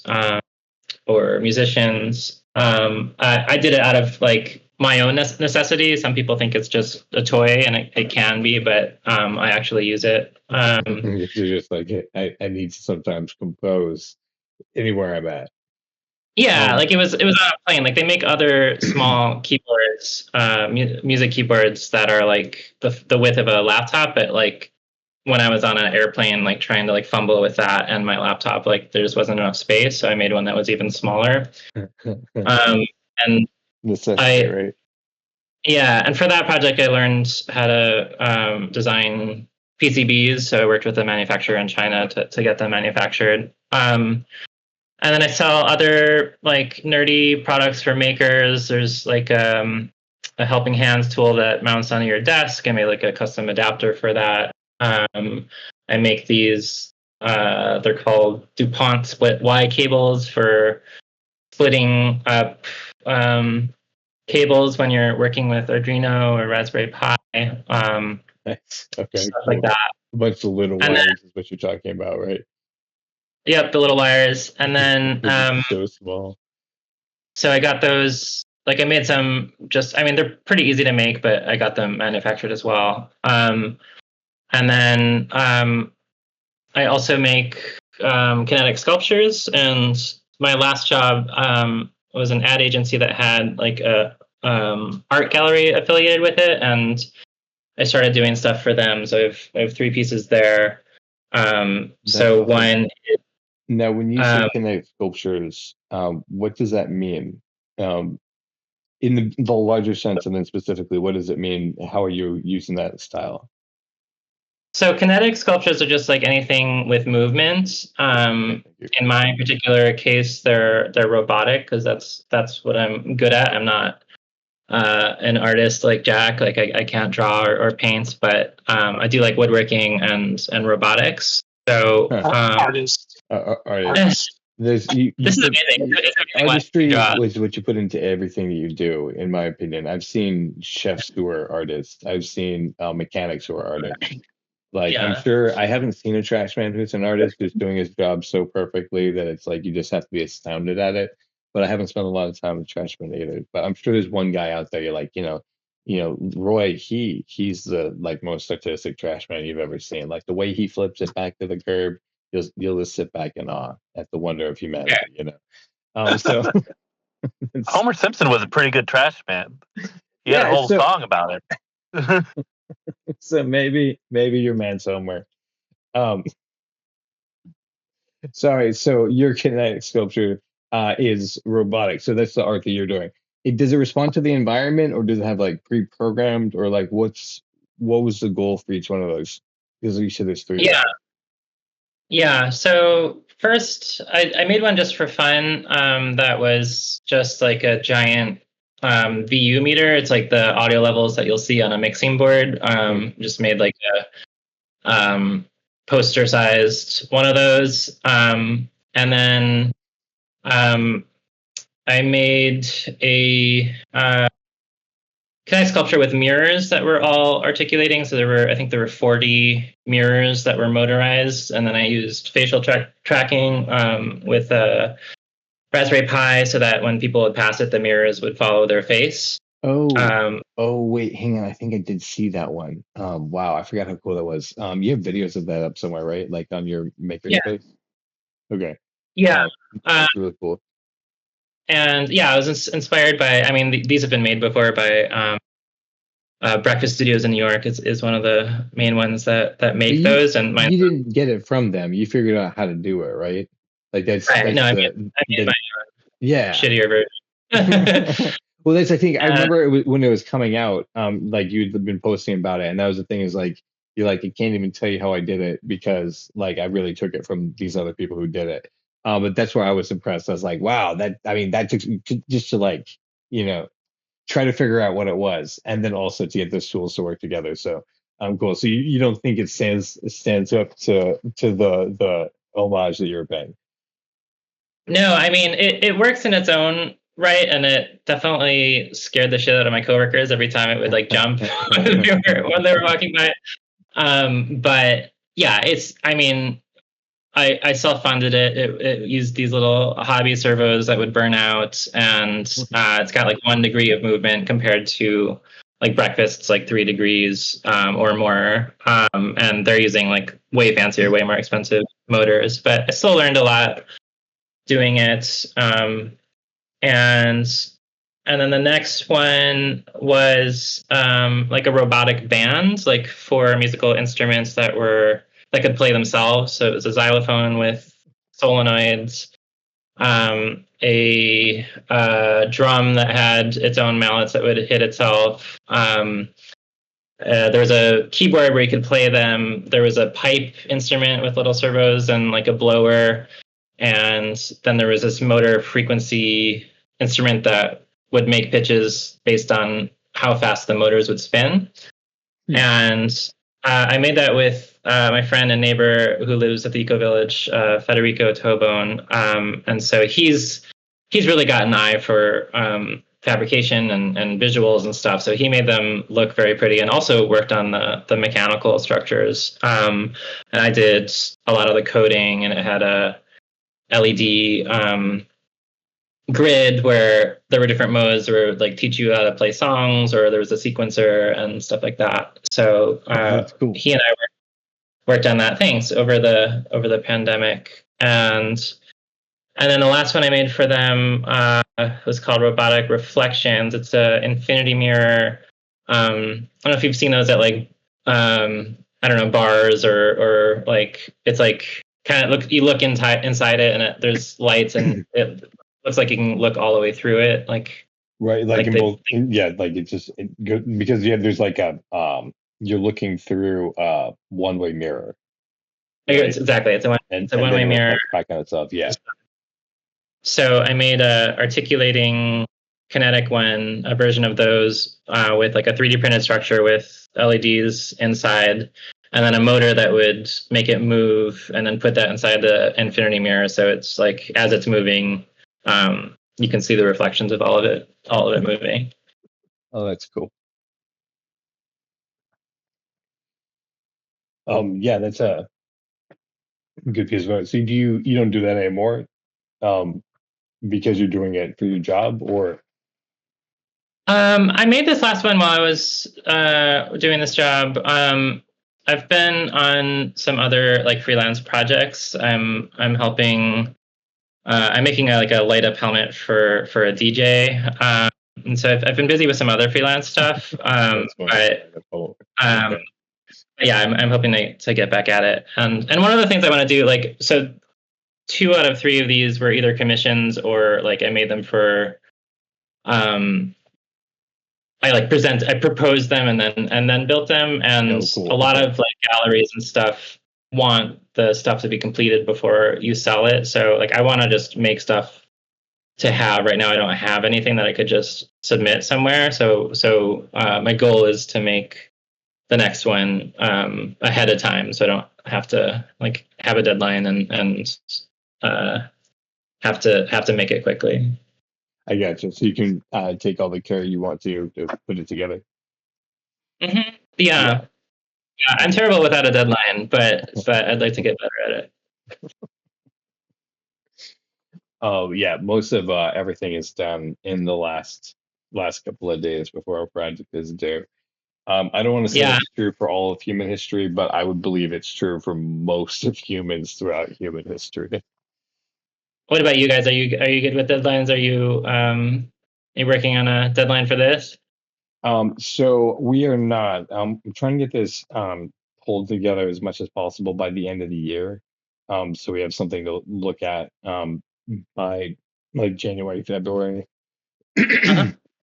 or musicians. I did it out of like my own necessity. Some people think it's just a toy, and it can be, but I actually use it. You're just like, I need to sometimes compose anywhere I'm at. Yeah, like it was on a plane. Like they make other small keyboards, music keyboards that are like the width of a laptop, but like when I was on an airplane, like trying to like fumble with that and my laptop, like there just wasn't enough space. So I made one that was even smaller. And necessity, right? Yeah. And for that project, I learned how to design PCBs. So I worked with a manufacturer in China to get them manufactured. And then I sell other like nerdy products for makers. There's like a helping hands tool that mounts on your desk. I made like a custom adapter for that. I make these, they're called DuPont split Y cables for splitting up cables when you're working with Arduino or Raspberry Pi. Nice. Okay, stuff cool. like that. A bunch of little And wires is what you're talking about, right? Yep, the little wires. And then so small. so I got those, like I made some just, I mean, they're pretty easy to make, but I got them manufactured as well. And then I also make kinetic sculptures. And my last job was an ad agency that had like a art gallery affiliated with it. And I started doing stuff for them. So I have 3 pieces there. So one. Now, when you say kinetic sculptures, what does that mean? In the larger sense, and then specifically, what does it mean? How are you using that style? So kinetic sculptures are just like anything with movement. In my particular case, they're robotic because that's what I'm good at. I'm not an artist like Jack. Like I can't draw or paint, but I do like woodworking and robotics. So artist. This is amazing. Artistry is what you put into everything that you do, in my opinion. I've seen chefs who are artists. I've seen mechanics who are artists. Like, I'm sure I haven't seen a trash man who's an artist who's doing his job so perfectly that it's like you just have to be astounded at it. But I haven't spent a lot of time with trash man either. But I'm sure there's one guy out there you're like, Roy, he's the like most artistic trash man you've ever seen. Like the way he flips it back to the curb, you'll just sit back in awe at the wonder of humanity, So Homer Simpson was a pretty good trash man. He had a whole song about it. So maybe your man's Homer. Sorry. So your kinetic sculpture is robotic. So that's the art that you're doing. Does it respond to the environment, or does it have like pre-programmed, or like what was the goal for each one of those? Because you said there's 3. Yeah. So first, I made one just for fun. That was just like a giant VU meter. It's like the audio levels that you'll see on a mixing board. Just made like a poster-sized one of those. And then I made a kinetic sculpture with mirrors that were all articulating. So I think there were 40 mirrors that were motorized. And then I used facial tracking with a Raspberry Pi so that when people would pass it, the mirrors would follow their face. Oh, wait, hang on. I think I did see that one. Wow, I forgot how cool that was. You have videos of that up somewhere, right? Like on your makerspace? Okay. Yeah. That's really cool. And yeah, I was inspired by, I mean, these have been made before by Breakfast Studios in New York is one of the main ones that make those. And you didn't get it from them. You figured out how to do it, right? Like that's right. No, I made my shittier version. Well, that's, I think I remember when it was coming out, like you'd been posting about it, and that was the thing, is like you're like, I can't even tell you how I did it because like I really took it from these other people who did it. But that's where I was impressed. I was like, wow, that took just to like, try to figure out what it was, and then also to get those tools to work together. So cool. So you don't think it stands up to the homage that you're paying? No, I mean it works in its own right, and it definitely scared the shit out of my coworkers every time it would like jump when they were walking by. But yeah, I self-funded it. It used these little hobby servos that would burn out, and it's got like 1 degree of movement compared to like Breakfast's like 3 degrees or more. And they're using like way fancier, way more expensive motors. But I still learned a lot doing it. And then the next one was like a robotic band, like 4 musical instruments that could play themselves. So it was a xylophone with solenoids, a drum that had its own mallets that would hit itself. There was a keyboard where you could play them. There was a pipe instrument with little servos and like a blower. And then there was this motor frequency instrument that would make pitches based on how fast the motors would spin. And I made that with my friend and neighbor who lives at the Eco Village, Federico Tobone. And so he's really got an eye for fabrication and visuals and stuff. So he made them look very pretty, and also worked on the mechanical structures. And I did a lot of the coding, and it had a LED grid where there were different modes that would like teach you how to play songs, or there was a sequencer and stuff like that. So cool. He and I worked on that things over the pandemic. And then the last one I made for them was called Robotic Reflections. It's a infinity mirror. I don't know if you've seen those at like I don't know, bars or like, it's like kind of you look inside it, and there's lights, and it looks like you can look all the way through it, like right, like because there's like a you're looking through a one-way mirror. Right? Exactly, it's a one-way mirror back on itself. Yeah. So I made a articulating kinetic one, a version of those with like a 3D printed structure with LEDs inside, and then a motor that would make it move, and then put that inside the infinity mirror. So it's like, as it's moving, you can see the reflections of all of it moving. Oh, that's cool. Yeah, that's a good piece of art. So you don't do that anymore, because you're doing it for your job, or? I made this last one while I was doing this job. I've been on some other like freelance projects. I'm helping. I'm making a light up helmet for a DJ. And so I've been busy with some other freelance stuff. Yeah, I'm hoping to get back at it. And one of the things I want to do, like, so 2 out of 3 of these were either commissions, or like I made them for I proposed them and then built them. And cool. A lot of like galleries and stuff want the stuff to be completed before you sell it. So like I want to just make stuff to have. Right now I don't have anything that I could just submit somewhere. So my goal is to make the next one ahead of time, so I don't have to like have a deadline and have to make it quickly. I gotcha. So you can take all the care you want to put it together. Mm-hmm. Yeah, I'm terrible without a deadline, but I'd like to get better at it. Oh yeah, most of everything is done in the last couple of days before our project is due. I don't want to say it's true for all of human history, but I would believe it's true for most of humans throughout human history. What about you guys? Are you good with deadlines? Are you working on a deadline for this? So we are not. I'm trying to get this pulled together as much as possible by the end of the year. So we have something to look at by like January, February.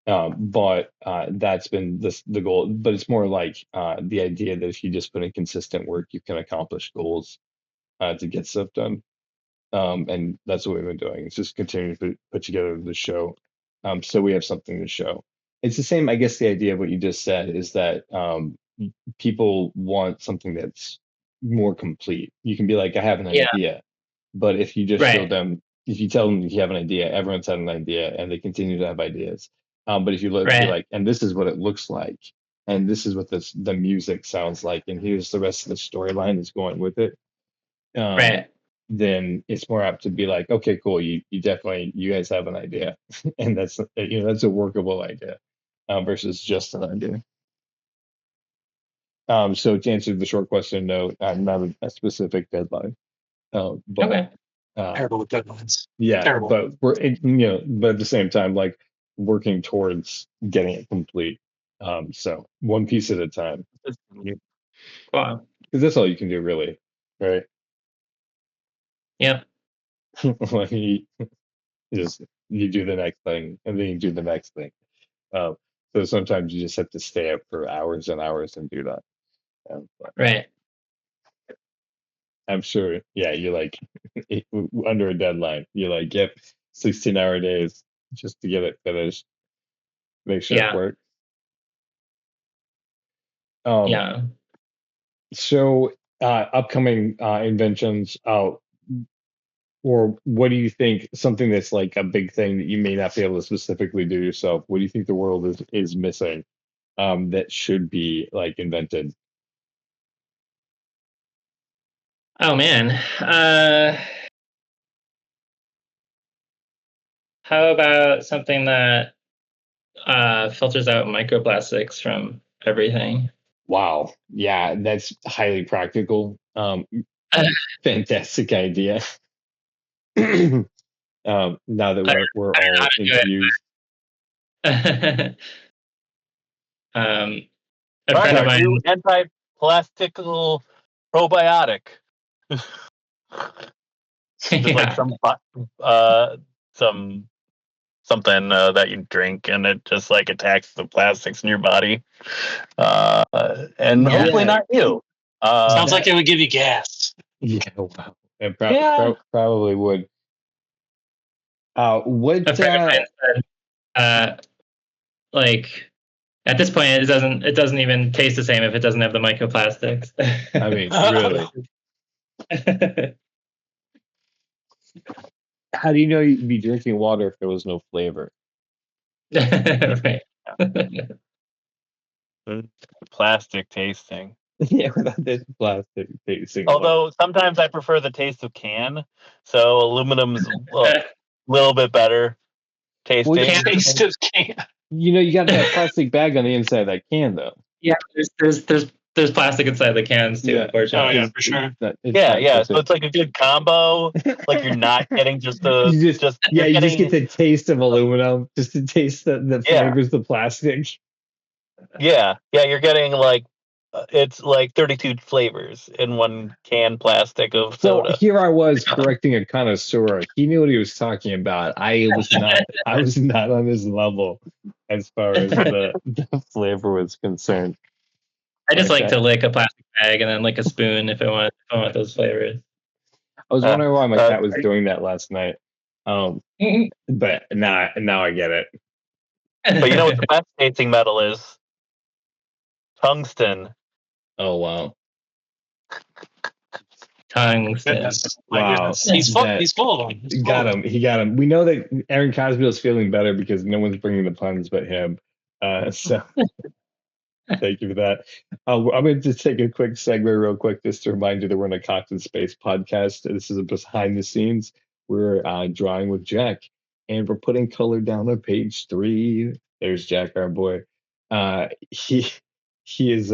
But that's been the goal. But it's more like the idea that if you just put in consistent work, you can accomplish goals to get stuff done. And that's what we've been doing. It's just continuing to put together the show. So we have something to show. It's the same, I guess, the idea of what you just said is that people want something that's more complete. You can be like, I have an idea. But if you just show them, if you tell them you have an idea, everyone's had an idea and they continue to have ideas. But if you look, be like, and this is what it looks like, and this is what the music sounds like, and here's the rest of the storyline that's going with it. Then it's more apt to be like, okay, cool. You guys have an idea, and that's that's a workable idea, versus just an idea. So to answer the short question, no, not a specific deadline. But, okay. Terrible with deadlines. Yeah, terrible. But we're but at the same time, like working towards getting it complete. So one piece at a time. Wow. Because that's all you can do, really, right? Yeah. Like you do the next thing, and then you do the next thing. So sometimes you just have to stay up for hours and hours and do that. Right. I'm sure. Yeah, you're like under a deadline. You're like, yep, 16-hour days just to get it finished. Make sure it works. Yeah. So, upcoming inventions, or what do you think? Something that's like a big thing that you may not be able to specifically do yourself. What do you think the world is missing, that should be like invented? Oh man. How about something that filters out microplastics from everything? Wow. Yeah, that's highly practical. Fantastic idea. Now that we're all infused. A friend of mine. Anti-plastical probiotic. Just like something that you drink, and it just like attacks the plastics in your body, and hopefully not you. Sounds like it would give you gas. Yeah, wow. It probably would. What? Like at this point, it doesn't even taste the same if it doesn't have the microplastics. I mean, really. How do you know you'd be drinking water if there was no flavor? Right. Plastic tasting. Yeah, without this plastic tasting. Although sometimes I prefer the taste of can, so aluminum's a little bit better tasting. Well, taste of can. You know, you got that plastic bag on the inside of that can, though. Yeah, there's plastic inside the cans too. Yeah. Unfortunately. Oh yeah, for sure. Yeah. So it's like a good combo. Like you're not getting just the you just get the taste of aluminum, just to taste the flavors of the plastic. Yeah, you're getting like it's like 32 flavors in one can plastic of soda. So here I was correcting a connoisseur. He knew what he was talking about. I was not on his level as far as the flavor was concerned. I just like to lick a plastic bag and then lick a spoon if I want those flavors. I was wondering why my cat was doing that last night. But now I get it. But you know what the best tasting metal is? Tungsten. Oh wow. Tungsten. Wow. He's full of them. He got him. We know that Aaron Cosby is feeling better because no one's bringing the puns but him. So thank you for that. I'm going to just take a quick segue real quick just to remind you that we're in a Cox in Space podcast. This is a behind the scenes. We're drawing with Jack, and we're putting color down on page 3. There's Jack, our boy. He is.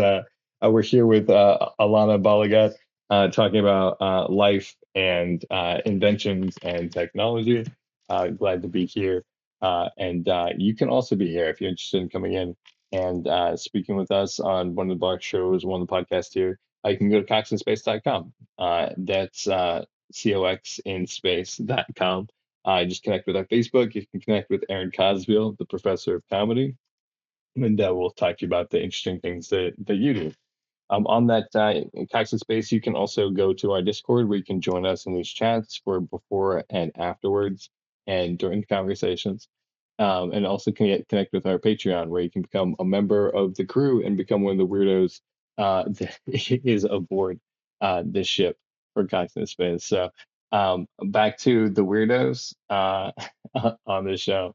We're here with Alana Balagat, talking about life and inventions and technology. Glad to be here. And you can also be here if you're interested in coming in and speaking with us on one of the block shows, one of the podcasts here. You can go to coxinspace.com. That's coxinspace.com. Just connect with our Facebook. You can connect with Aaron Cosby, the professor of comedy, and we'll talk to you about the interesting things that you do. On that Cox in Space, you can also go to our Discord where you can join us in these chats for before and afterwards and during the conversations. And also connect with our Patreon where you can become a member of the crew and become one of the weirdos that is aboard this ship for Cox in Space. So back to the weirdos on this show.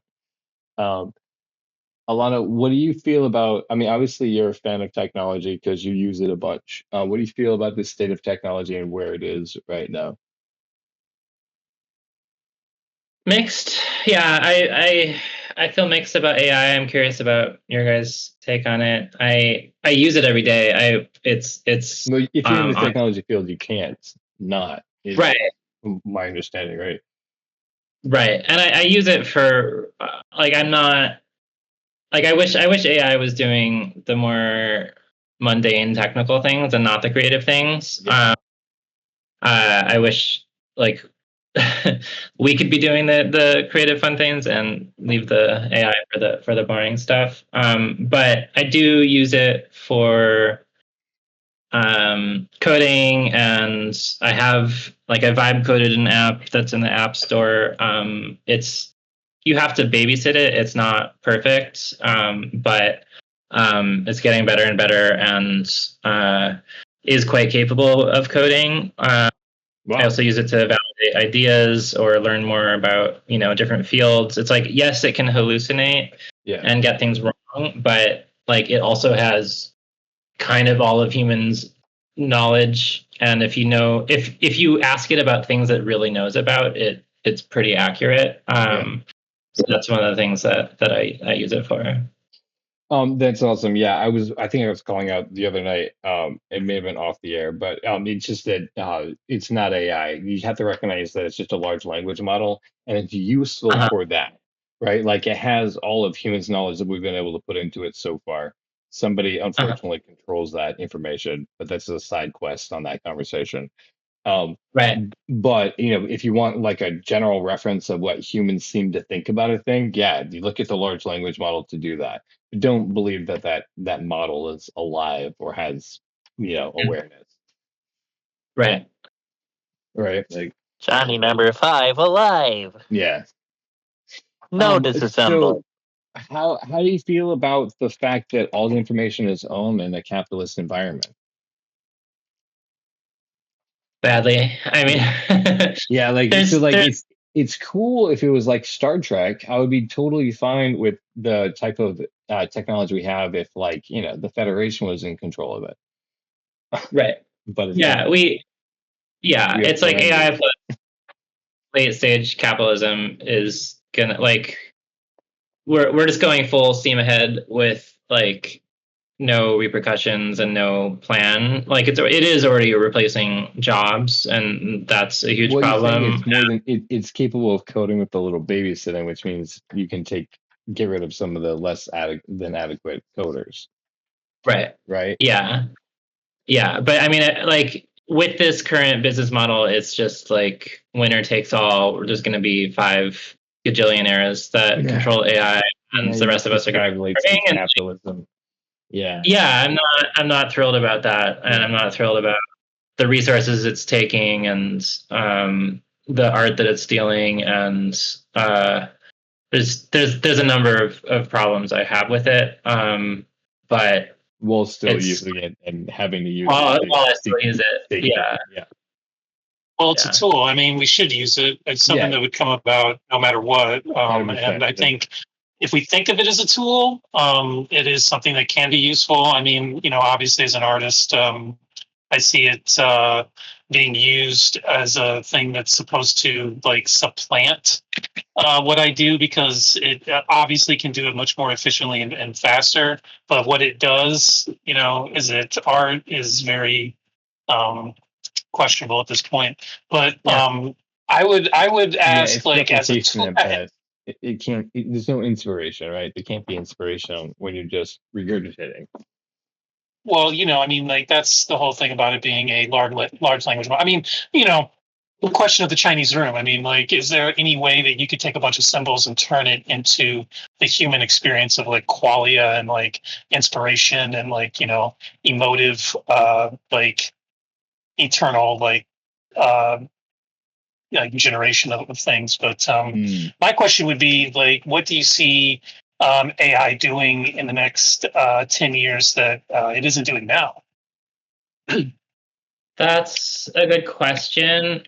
Alana, what do you feel about, I mean, obviously you're a fan of technology because you use it a bunch. What do you feel about the state of technology and where it is right now? Mixed. Yeah, I feel mixed about AI. I'm curious about your guys' take on it. I use it every day. It's well, if you're in the technology field, you can't not. Right. My understanding, right? Right. And I use it for I'm not I wish AI was doing the more mundane technical things and not the creative things. Yeah. I wish we could be doing the creative fun things and leave the AI for the boring stuff. But I do use it for coding, and I vibe coded an app that's in the App Store. You have to babysit it. It's not perfect, but it's getting better and better, and is quite capable of coding. Wow. I also use it to validate ideas or learn more about, different fields. It's like, yes, it can hallucinate and get things wrong, but like it also has kind of all of humans' knowledge. And if you ask it about things it really knows about, it's pretty accurate. So that's one of the things that I use it for. That's awesome. Yeah, I think I was calling out the other night. It may have been off the air, but it's just that it's not AI. You have to recognize that it's just a large language model, and it's useful for that, right? Like it has all of humans' knowledge that we've been able to put into it so far. Somebody unfortunately controls that information, but that's a side quest on that conversation. Right. But if you want like a general reference of what humans seem to think about a thing, you look at the large language model to do that. Don't believe that model is alive or has awareness. Right. Right. Like Johnny number 5 alive. Yeah. No disassemble. So how do you feel about the fact that all the information is owned in a capitalist environment? Badly. I mean, yeah, like it's cool if it was like Star Trek. I would be totally fine with the type of technology we have if the Federation was in control of it. Right. But it's like AI plus late stage capitalism is gonna we're just going full steam ahead with no repercussions and no plan. Like it is already replacing jobs, and that's a huge problem. It's more than it's capable of coding with a little babysitting, which means you can get rid of some of the less than adequate coders. Right. Right. Yeah. But I mean, with this current business model, it's just like winner takes all. We're just going to be 5 gajillionaires that control AI, and the rest of us are going to capitalism. Yeah, I'm not thrilled about that, and I'm not thrilled about the resources it's taking and the art that it's stealing, and there's a number of problems I have with it, but while still using it and having to use it. While I still use it, yeah. Well, it's a tool. I mean, we should use it. It's something that would come about no matter what, and I think if we think of it as a tool, it is something that can be useful. I mean, obviously as an artist, I see it being used as a thing that's supposed to supplant what I do, because it obviously can do it much more efficiently and faster. But what it does, is art is very questionable at this point. But I would ask, as a tool. It can't. There's no inspiration, right? There can't be inspiration when you're just regurgitating. Well, I mean, that's the whole thing about it being a large language model. I mean, the question of the Chinese room. I mean, is there any way that you could take a bunch of symbols and turn it into the human experience of qualia and inspiration and emotive, eternal, generation of things. But my question would be, what do you see AI doing in the next 10 years that it isn't doing now? That's a good question.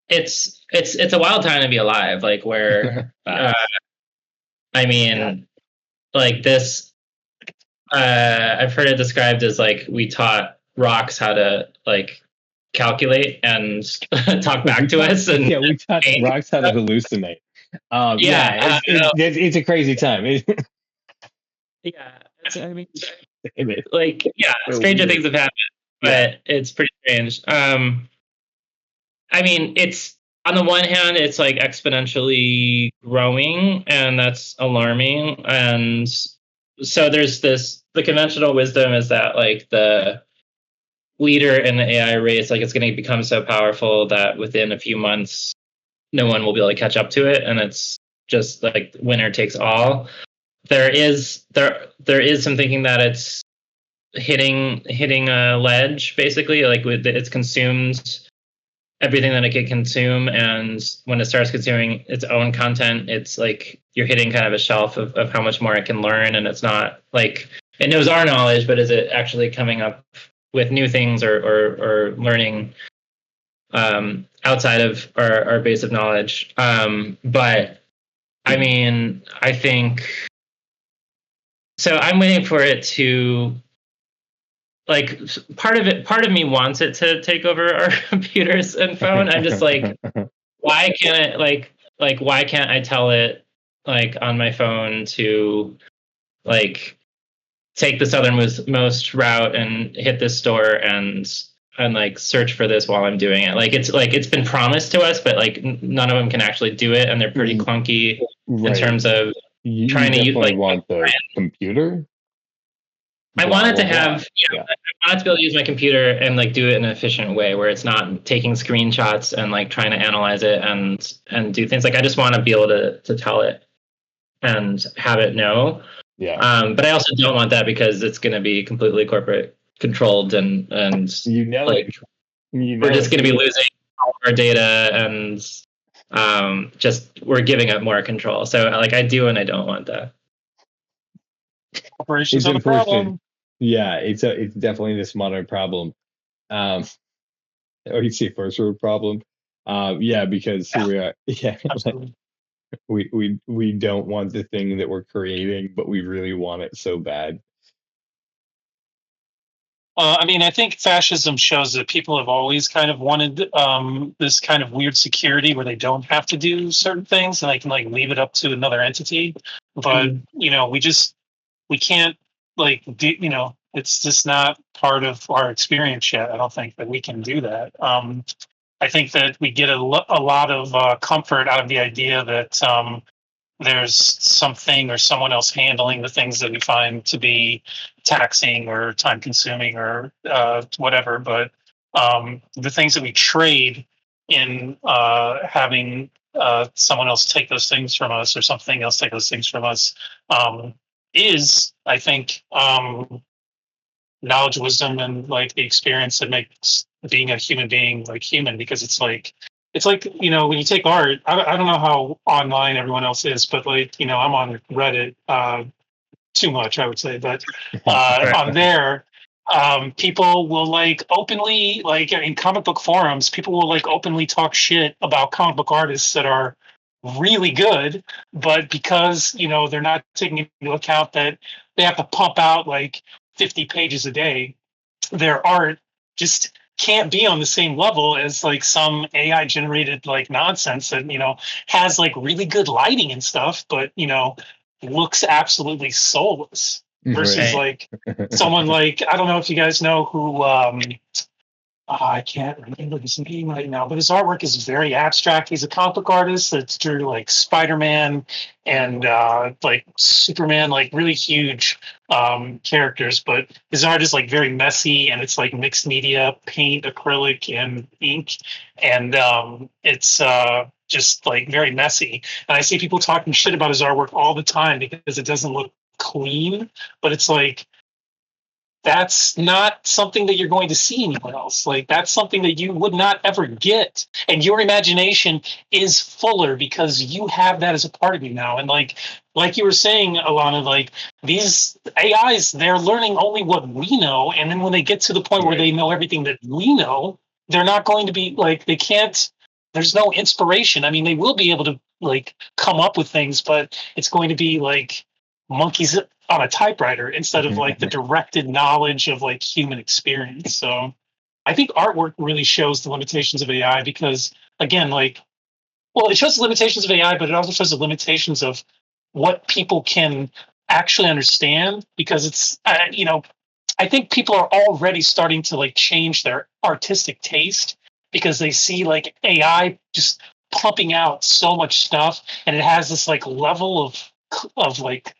It's a wild time to be alive. Where I mean, this. I've heard it described as we taught rocks how to calculate and talk back to us, and we taught rocks how to hallucinate. It's a crazy time. Stranger things have happened, but it's pretty strange. I mean, it's on the one hand, it's exponentially growing, and that's alarming. And so there's the conventional wisdom is that the leader in the AI race, it's going to become so powerful that within a few months, no one will be able to catch up to it, and it's just winner takes all. There is some thinking that it's hitting a ledge, basically. Like it's consumed everything that it can consume, and when it starts consuming its own content, it's like you're hitting kind of a shelf of how much more it can learn, and it's not like it knows our knowledge, but is it actually coming up with new things or learning outside of our base of knowledge? But I mean, I think so. I'm waiting for it to, like, part of me wants it to take over our computers and phone. I'm just like, why can't it why can't I tell it, like, on my phone to, like, take the southernmost route and hit this store and like search for this while I'm doing it. Like it's been promised to us, but like none of them can actually do it, and they're pretty clunky in terms of trying to use, like, want the computer. I wanted to have, I wanted to be able to use my computer and like do it in an efficient way where it's not taking screenshots and like trying to analyze it and do things. Like, I just want to be able to tell it and have it know. Yeah. But I also don't want that because it's going to be completely corporate controlled and like we're just going to be losing all our data and just we're giving up more control. So like I do and I don't want that. Operations are a problem. Yeah, it's definitely this modern problem. Or you say first world problem. Yeah, because here we are. Yeah. We don't want the thing that we're creating, but we really want it so bad. I mean, I think fascism shows that people have always kind of wanted this kind of weird security where they don't have to do certain things and they can like leave it up to another entity. But we can't like do, it's just not part of our experience yet. I don't think that we can do that. I think that we get a lot of comfort out of the idea that there's something or someone else handling the things that we find to be taxing or time consuming or whatever. But the things that we trade in having someone else take those things from us or something else take those things from us is, I think, knowledge, wisdom, and like the experience that makes being a human being like human. Because it's like when you take art, I don't know how online everyone else is, but like I'm on Reddit too much, I would say, but on there people will like openly, like in comic book forums, people will like openly talk shit about comic book artists that are really good, but because they're not taking into account that they have to pump out like 50 pages a day, their art just can't be on the same level as like some AI generated like nonsense that has like really good lighting and stuff, but looks absolutely soulless versus like someone like, I don't know if you guys know who I can't remember his name right now, but his artwork is very abstract. He's a comic book artist that drew like Spider-Man and like Superman, like really huge characters. But his art is like very messy, and it's like mixed media, paint, acrylic, and ink, and it's just like very messy. And I see people talking shit about his artwork all the time because it doesn't look clean, but it's like, that's not something that you're going to see anywhere else. Like, that's something that you would not ever get. And your imagination is fuller because you have that as a part of you now. And like you were saying, Alana, like these AIs, they're learning only what we know. And then when they get to the point where they know everything that we know, they're not going to be like, they can't, there's no inspiration. I mean, they will be able to like come up with things, but it's going to be like monkeys on a typewriter instead of like the directed knowledge of like human experience. So I think artwork really shows the limitations of AI because, again, like, well, it shows the limitations of AI, but it also shows the limitations of what people can actually understand, because it's, I think people are already starting to like change their artistic taste because they see like AI just pumping out so much stuff, and it has this like level of like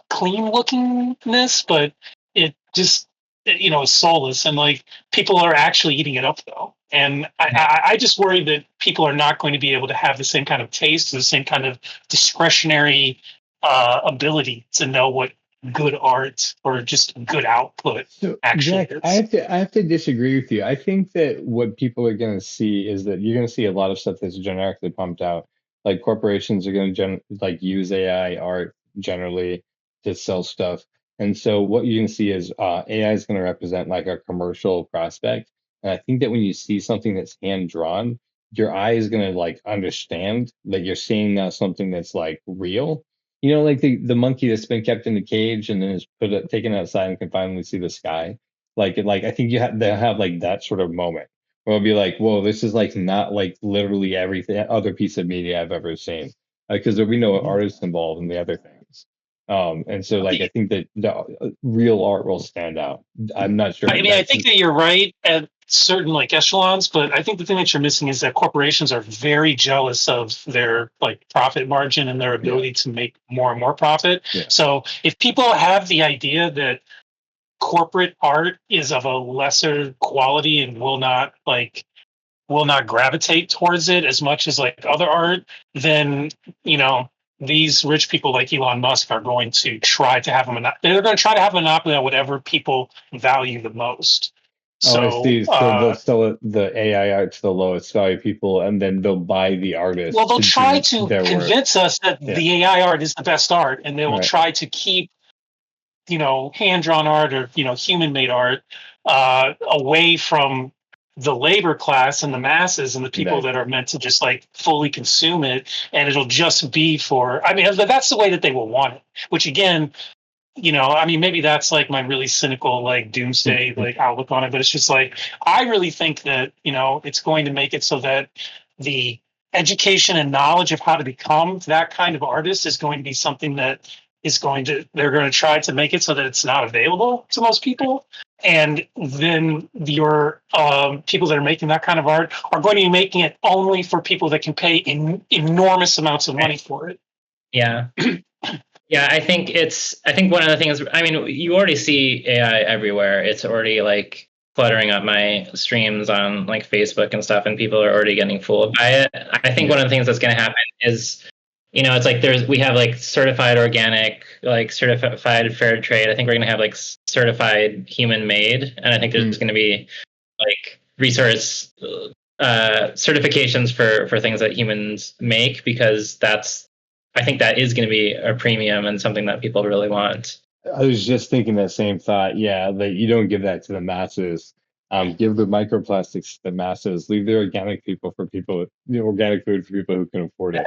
clean lookingness, but it just is soulless, and like people are actually eating it up though. And I just worry that people are not going to be able to have the same kind of taste, the same kind of discretionary ability to know what good art or just good output. So, Actually, Jack, I have to disagree with you. I think that what people are going to see is that you're going to see a lot of stuff that's generically pumped out. Like corporations are going to like use AI art generally to sell stuff, and so what you're going to see is AI is going to represent like a commercial prospect. And I think that when you see something that's hand drawn, your eye is going to like understand that you're seeing now something that's like real. You know, like the monkey that's been kept in the cage and then is taken outside and can finally see the sky. Like I think they'll have like that sort of moment where it'll be like, whoa, this is like not like literally everything other piece of media I've ever seen, because there'll be no artists involved in the other things. And so like I think that the real art will stand out. I'm not sure. I mean, I think that you're right at certain like echelons, but I think the thing that you're missing is that corporations are very jealous of their like profit margin and their ability to make more and more profit. Yeah. So if people have the idea that corporate art is of a lesser quality and will not gravitate towards it as much as like other art, then these rich people like Elon Musk are going to try to have they're going to try to have a monopoly on whatever people value the most. So, I see. So they'll sell the AI art to the lowest value people, and then they'll buy the artist. Well, they'll try to convince us that the AI art is the best art, and they will try to keep, hand-drawn art or human-made art away from the labor class and the masses and the people that are meant to just like fully consume it, and it'll just be for. I mean, that's the way that they will want it. Which again. Maybe that's like my really cynical, like doomsday, like outlook on it. But it's just like, I really think that, it's going to make it so that the education and knowledge of how to become that kind of artist is going to be something that they're going to try to make it so that it's not available to most people. And then your people that are making that kind of art are going to be making it only for people that can pay enormous amounts of money for it. Yeah. Yeah, I think one of the things, I mean, you already see AI everywhere. It's already like cluttering up my streams on like Facebook and stuff, and people are already getting fooled by it. I think one of the things that's going to happen is, it's like we have like certified organic, like certified fair trade. I think we're going to have like certified human made. And I think there's going to be like resource certifications for things that humans make, because I think that is going to be a premium and something that people really want. I was just thinking that same thought. Yeah, that you don't give that to the masses. Give the microplastics to the masses. Leave the organic people for people, organic food for people who can afford it.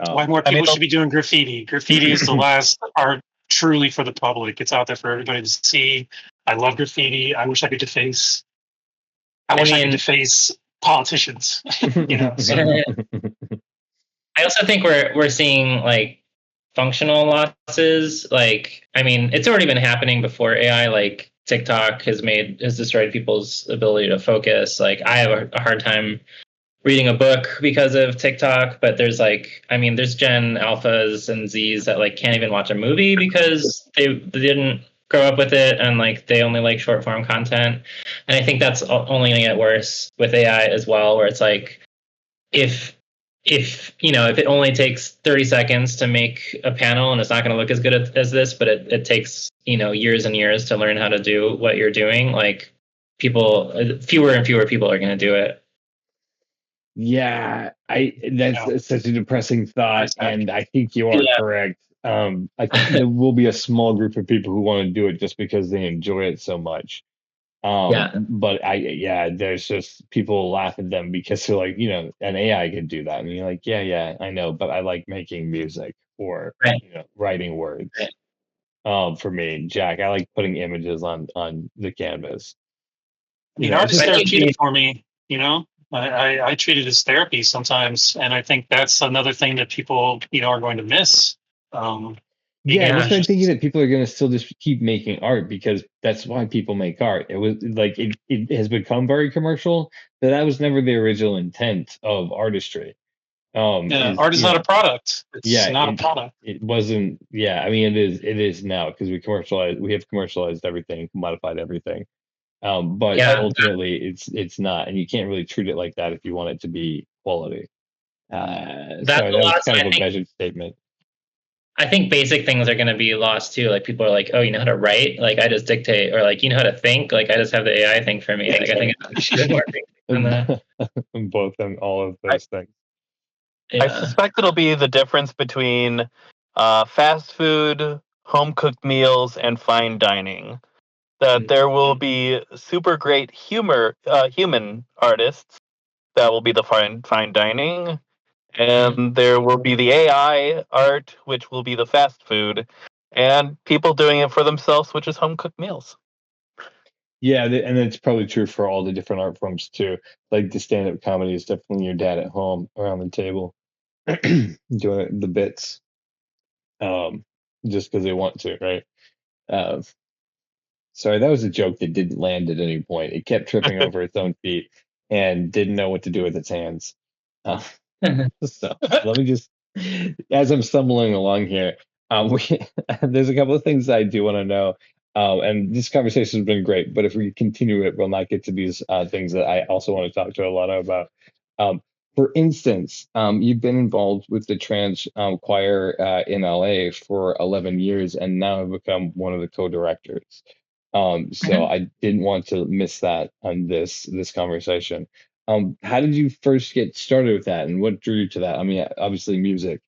Why more people should be doing graffiti? Graffiti is the last art truly for the public. It's out there for everybody to see. I love graffiti. I wish I could deface. I could deface politicians. So. I also think we're seeing like functional losses. Like, I mean, it's already been happening before AI. Like TikTok has destroyed people's ability to focus. Like, I have a hard time reading a book because of TikTok. But there's there's Gen Alphas and Zs that like can't even watch a movie because they didn't grow up with it, and like they only like short form content. And I think that's only going to get worse with AI as well, where it's like if it only takes 30 seconds to make a panel and it's not going to look as good as this, but it takes, years and years to learn how to do what you're doing, like fewer and fewer people are going to do it. Yeah, that's such a depressing thought. And I think you are correct. I think there will be a small group of people who want to do it just because they enjoy it so much. But there's just people laugh at them because they're like, an AI could do that. And you're like, yeah, I know, but I like making music or writing words. For me, Jack, I like putting images on the canvas. Art is therapeutic for me. I treat it as therapy sometimes, and I think that's another thing that people, are going to miss. I started thinking that people are going to still just keep making art because that's why people make art. It was like it has become very commercial, but that was never the original intent of artistry. Art is not a product. It's not a product. It wasn't. Yeah, I mean, it is now because we have commercialized everything, commodified everything. But ultimately, it's not, and you can't really treat it like that if you want it to be quality. That was kind of a measured statement. I think basic things are going to be lost too. Like people are like, oh, you know how to write? Like I just dictate, or like, you know how to think? Like I just have the AI think for me. Like I think it's more than that. Both and all of those things. I suspect it'll be the difference between fast food, home cooked meals, and fine dining. That there will be super great human artists that will be the fine dining, and there will be the AI art, which will be the fast food, and people doing it for themselves, which is home cooked meals. Yeah, and it's probably true for all the different art forms too. Like the stand-up comedy is definitely your dad at home around the table doing the bits, just because they want to, right? Sorry, that was a joke that didn't land at any point. It kept tripping over its own feet and didn't know what to do with its hands. So let me just, as I'm stumbling along here, there's a couple of things I do want to know. And this conversation has been great, but if we continue it, we'll not get to these things that I also want to talk to Alana about. For instance, you've been involved with the trans choir in LA for 11 years and now have become one of the co-directors. So I didn't want to miss that on this conversation. How did you first get started with that, and what drew you to that? I mean, obviously music.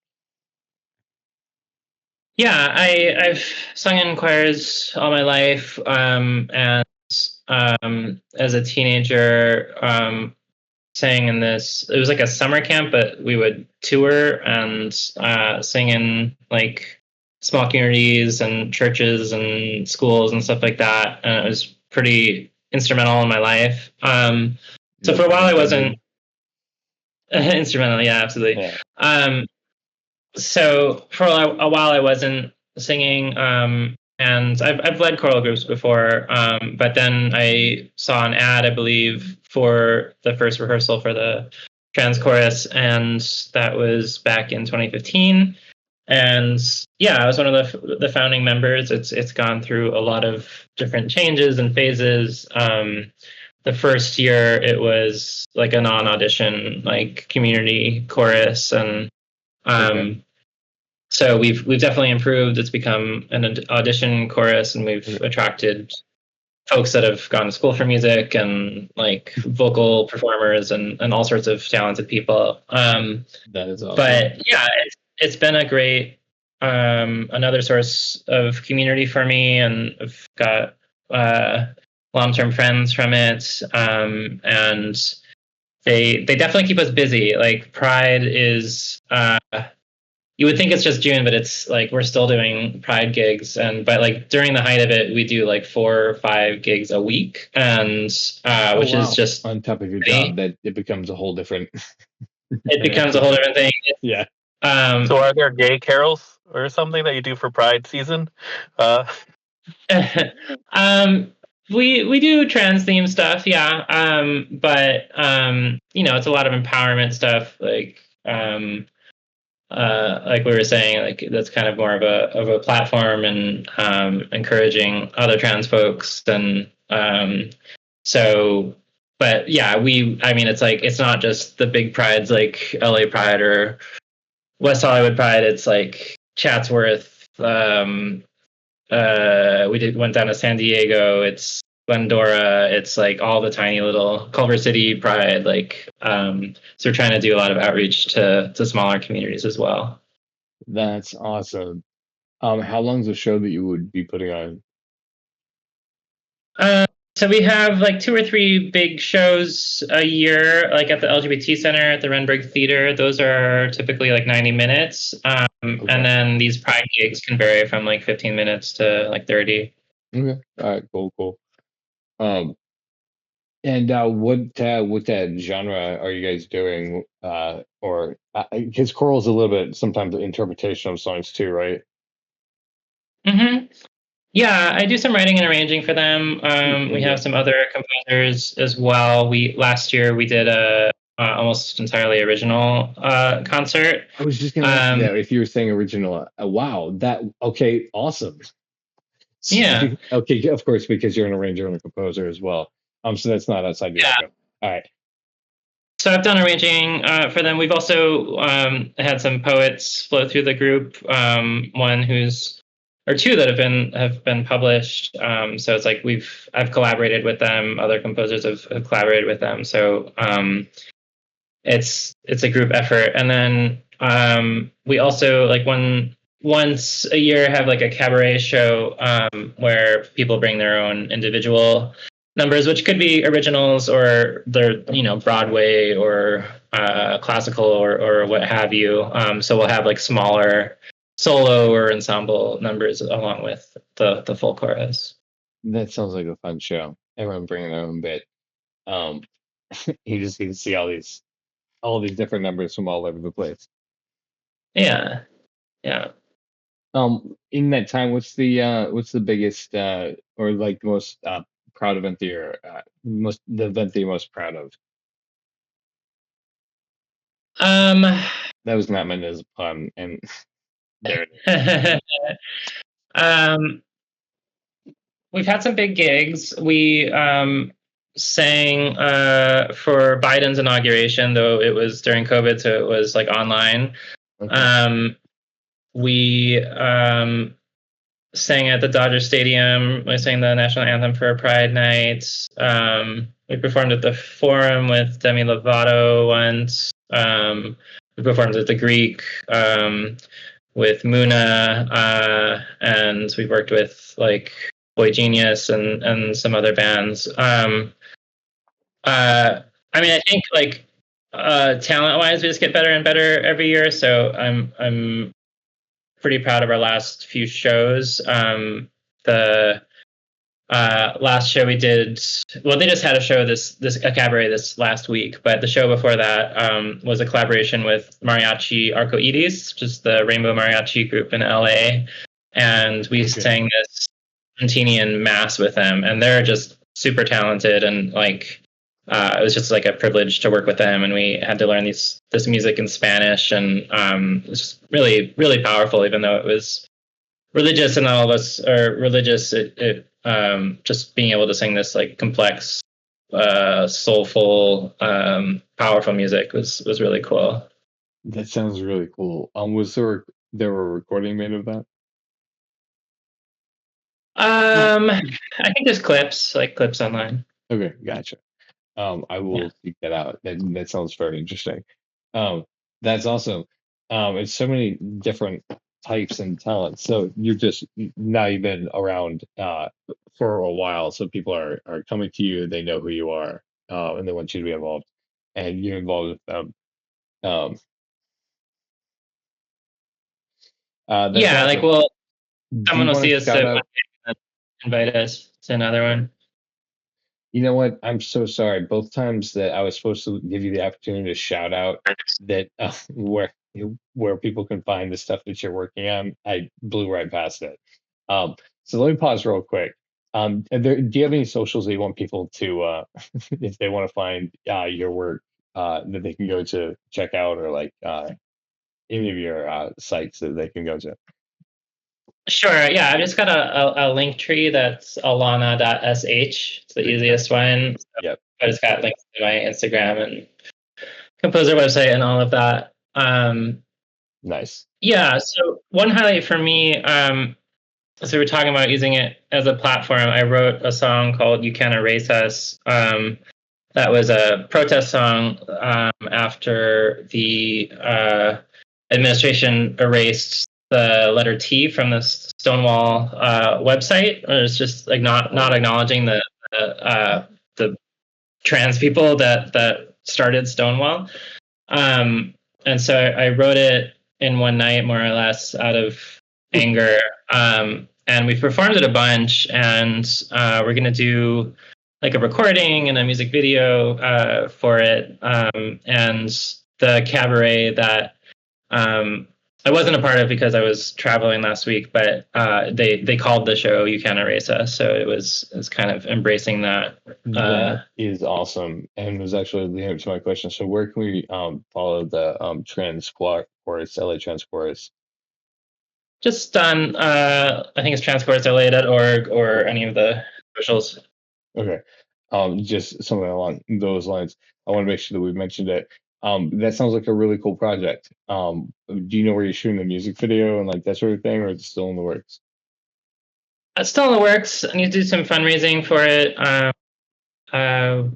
Yeah, I've sung in choirs all my life, and as a teenager, sang in this. It was like a summer camp, but we would tour and sing in like small communities and churches and schools and stuff like that, and it was pretty instrumental in my life. So for a while I wasn't instrumental, yeah, absolutely. Yeah. So for a while I wasn't singing, and I've led choral groups before, but then I saw an ad, I believe, for the first rehearsal for the trans chorus, and that was back in 2015. And yeah, I was one of the founding members. It's gone through a lot of different changes and phases. The first year it was like a non-audition, like community chorus, and so we've definitely improved. It's become an audition chorus, and we've attracted folks that have gone to school for music and like vocal performers and all sorts of talented people. That is awesome. But yeah, it's been a great another source of community for me, and I've got long-term friends from it, and they definitely keep us busy. Like Pride is you would think it's just June, but it's like we're still doing Pride gigs, but like during the height of it, we do like 4 or 5 gigs a week, and which is just on top of your job. That it becomes a whole different. It becomes a whole different thing. Yeah. So are there gay carols or something that you do for Pride season? We do trans themed stuff, yeah. But it's a lot of empowerment stuff, like we were saying, like that's kind of more of a platform and encouraging other trans folks, and so. But yeah, it's like it's not just the big prides like LA Pride or West Hollywood Pride. It's like Chatsworth. We went down to San Diego. It's Glendora. It's like all the tiny little Culver City Pride. Like, so we're trying to do a lot of outreach to smaller communities as well. That's awesome. How long's the show that you would be putting on? So we have like 2 or 3 big shows a year, like at the LGBT Center at the Renberg Theater. Those are typically like 90 minutes. And then these Pride gigs can vary from like 15 minutes to like 30. Okay. All right. Cool. And what genre are you guys doing? Or because choral is a little bit sometimes the interpretation of songs too, right? Mm-hmm. Yeah, I do some writing and arranging for them. We have some other composers as well. Last year we did a almost entirely original concert. I was just going to ask you that if you were saying original. Wow, okay, awesome. Yeah. Okay, of course, because you're an arranger and a composer as well. So that's not outside your scope. All right. So I've done arranging for them. We've also had some poets flow through the group. One who's or two that have been published. So it's like I've collaborated with them. Other composers have collaborated with them. So it's a group effort. And then we also like once a year have like a cabaret show where people bring their own individual numbers, which could be originals or they're Broadway or classical or what have you. So we'll have like smaller solo or ensemble numbers along with the full chorus. That sounds like a fun show. Everyone bringing their own bit. You just get to see all these different numbers from all over the place. Yeah. In that time, what's the biggest or like the most proud event that you're the event that you're most proud of? That was not meant as a pun, and there it is. We've had some big gigs. We sang for Biden's inauguration, though it was during COVID, so it was like online. Okay. We sang at the Dodger Stadium. We sang the national anthem for Pride Night. We performed at the Forum with Demi Lovato once. We performed at the Greek with Muna, and we've worked with like Boy Genius and some other bands. I mean, I think like talent-wise, we just get better and better every year. So I'm pretty proud of our last few shows. The last show we did, well, they just had a show a cabaret this last week, but the show before that was a collaboration with Mariachi Arcoiris, just the Rainbow Mariachi group in LA, and we sang this Argentinian mass with them, and they're just super talented, and like it was just like a privilege to work with them, and we had to learn this music in Spanish, and it was just really, really powerful, even though it was religious and all of us are religious. It just being able to sing this like complex, soulful, powerful music was really cool. That sounds really cool. Was there a recording made of that? I think there's clips online. Okay, gotcha. I will seek that out. That sounds very interesting. That's awesome. It's so many different types and talents. So you've been around for a while. So people are coming to you. They know who you are, and they want you to be involved, and you're involved with them. Yeah, like someone will see us invite us to another one. You know what? I'm so sorry. Both times that I was supposed to give you the opportunity to shout out that where people can find the stuff that you're working on, I blew right past it. So let me pause real quick. Do you have any socials that you want people to, if they want to find your work, that they can go to check out, or like any of your sites that they can go to? Sure. Yeah, I've just got a link tree that's alana.sh. It's the easiest one. So yep. I just got links to my Instagram and composer website and all of that. Nice. Yeah. So one highlight for me, so we're talking about using it as a platform. I wrote a song called "You Can't Erase Us." That was a protest song after the administration erased the letter T from the Stonewall website. It's just like not acknowledging the trans people that started Stonewall. And so I wrote it in one night, more or less, out of anger. And we performed it a bunch, and we're going to do like a recording and a music video for it. And the cabaret that I wasn't a part of because I was traveling last week, but they called the show "You Can't Erase Us," so it was kind of embracing that. That is awesome, and it was actually the answer to my question. So where can we follow the trans chorus, LA Trans Chorus? Just on I think it's transchoruslA.org or any of the socials. Okay. Just something along those lines. I want to make sure that we mentioned it. That sounds like a really cool project. Do you know where you're shooting the music video and like that sort of thing, or is it still in the works? It's still in the works. I need to do some fundraising for it.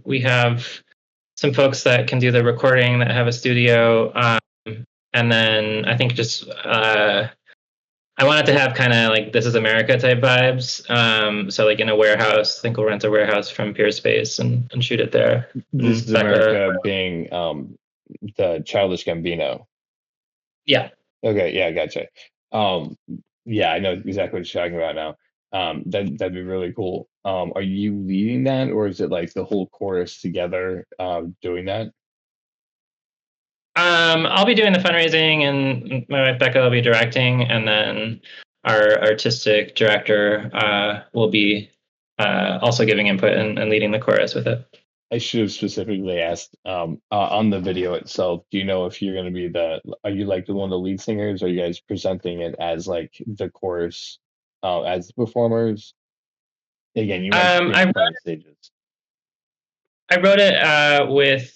We have some folks that can do the recording that have a studio. And then I think just I wanted to have kind of like This Is America type vibes. So like in a warehouse, I think we'll rent a warehouse from Peerspace and shoot it there. This Is America being the Childish Gambino. Yeah. Okay, yeah, gotcha. Yeah, I know exactly what you're talking about now. That'd be really cool. Are you leading that, or is it like the whole chorus together doing that? I'll be doing the fundraising, and my wife Becca will be directing, and then our artistic director will be also giving input and leading the chorus with it. I should have specifically asked on the video itself. Do you know if you're going to be are you like one of the lead singers? Or are you guys presenting it as like the chorus as the performers? Again, you mentioned stages. I wrote it with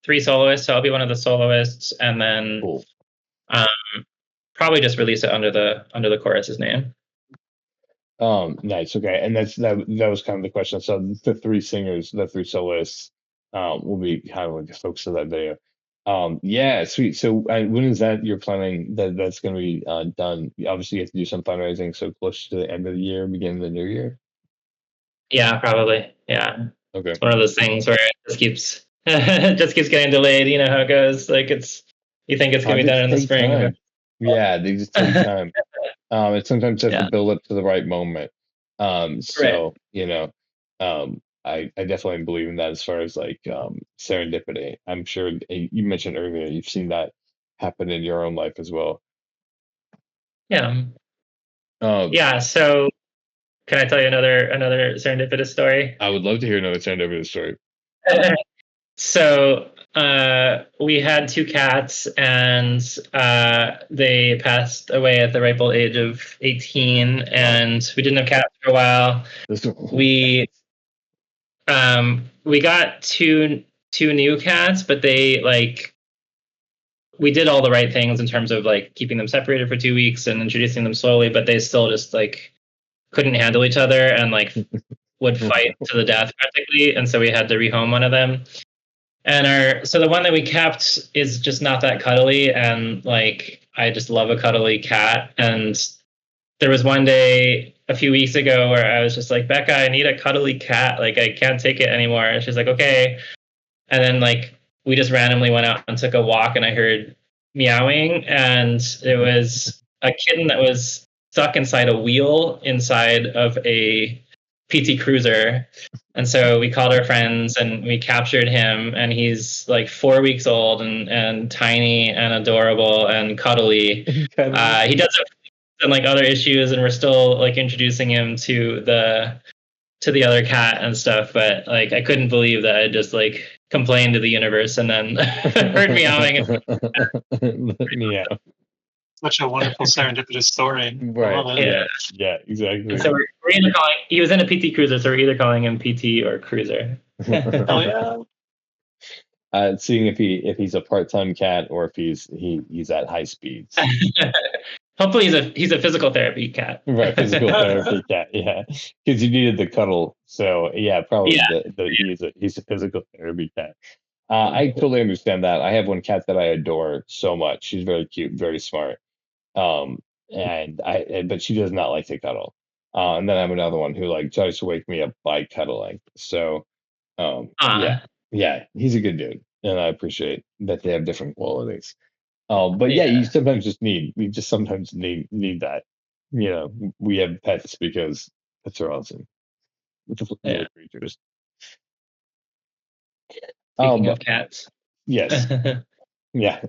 3 soloists, so I'll be one of the soloists, and then cool. Probably just release it under the chorus's name. Nice. Okay, and that was kind of the question. So the 3 singers, the 3 soloists, will be kind of like the focus of that video. Yeah, sweet. So when is that you're planning that's going to be done? Obviously, you have to do some fundraising, so close to the end of the year, beginning of the new year. Yeah, probably. Yeah. Okay. It's one of those things where it just keeps getting delayed. You know how it goes. Like you think it's going to be done in the spring. Time. Yeah, they just take time. It sometimes has to build up to the right moment. So right. I definitely believe in that as far as like serendipity. I'm sure you mentioned earlier you've seen that happen in your own life as well. Yeah. Yeah. So, can I tell you another serendipitous story? I would love to hear another serendipitous story. So we had 2 cats, and they passed away at the ripe old age of 18, and we didn't have cats for a while. We got two new cats, but they we did all the right things in terms of like keeping them separated for 2 weeks and introducing them slowly, but they still just like couldn't handle each other and like would fight to the death practically, and so we had to rehome one of them. And so the one that we kept is just not that cuddly, and like I just love a cuddly cat. And there was one day a few weeks ago where I was just like, Becca, I need a cuddly cat. Like I can't take it anymore. And she's like, okay. And then like we just randomly went out and took a walk, and I heard meowing, and it was a kitten that was stuck inside a wheel inside of a PT Cruiser. And so we called our friends and we captured him, and he's like 4 weeks old and tiny and adorable and cuddly. He does have some like other issues, and we're still like introducing him to the other cat and stuff, but like I couldn't believe that I just like complained to the universe and then heard meowing. Yeah. Such a wonderful serendipitous story. Right. Yeah, exactly. So we're either calling, he was in a PT Cruiser, so we're either calling him PT or Cruiser. Oh yeah. Seeing if he's a part-time cat or if he's at high speeds. Hopefully he's a physical therapy cat. Right, physical therapy cat. Yeah, because you needed the cuddle. So yeah, probably he's a physical therapy cat. I totally understand that. I have one cat that I adore so much. She's very cute, very smart. But she does not like to cuddle. And then I have another one who like tries to wake me up by cuddling. So, yeah, he's a good dude, and I appreciate that they have different qualities. But yeah, you sometimes just need that. You know, we have pets because pets are awesome. Little creatures. Speaking of cats. Yes. Yeah.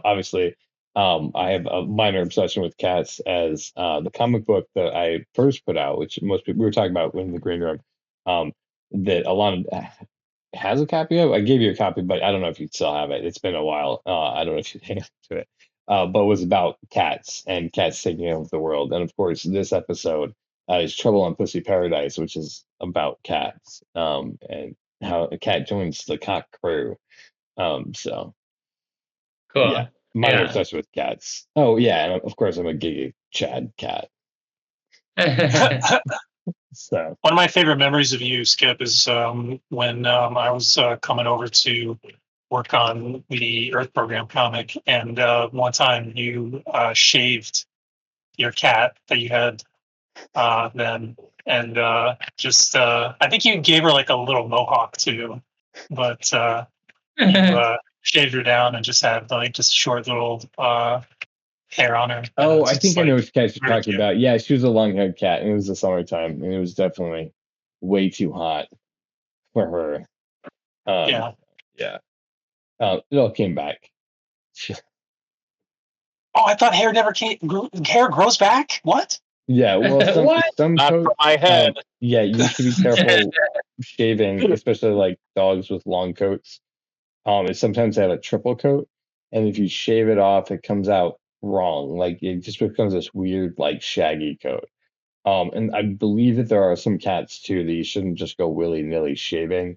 Obviously, I have a minor obsession with cats as the comic book that I first put out, which most people we were talking about in the green room, that Alana has a copy of. I gave you a copy, but I don't know if you still have it. It's been a while. I don't know if you hang on to it. But it was about cats and cats taking over the world. And of course, this episode is Trouble on Pussy Paradise, which is about cats, and how a cat joins the cock crew. So Cool. yeah, minor obsession with cats. Oh yeah, and of course I'm a gay Chad cat. So one of my favorite memories of you, Skip, is when I was coming over to work on the Earth Program comic, and one time you shaved your cat that you had then, and just I think you gave her like a little mohawk too, but you shaved her down and just had like just short little hair on her. Oh, I think I know which cat you're talking about. Yeah, she was a long-haired cat, and it was the summertime, and it was definitely way too hot for her. Yeah. It all came back. Oh, I thought hair never hair grows back. What? Yeah, well, some Not coats, from my head. yeah, you should be careful shaving, especially like dogs with long coats. Sometimes they have a triple coat, and if you shave it off, it comes out wrong. Like it just becomes this weird, like shaggy coat. And I believe that there are some cats too that you shouldn't just go willy-nilly shaving,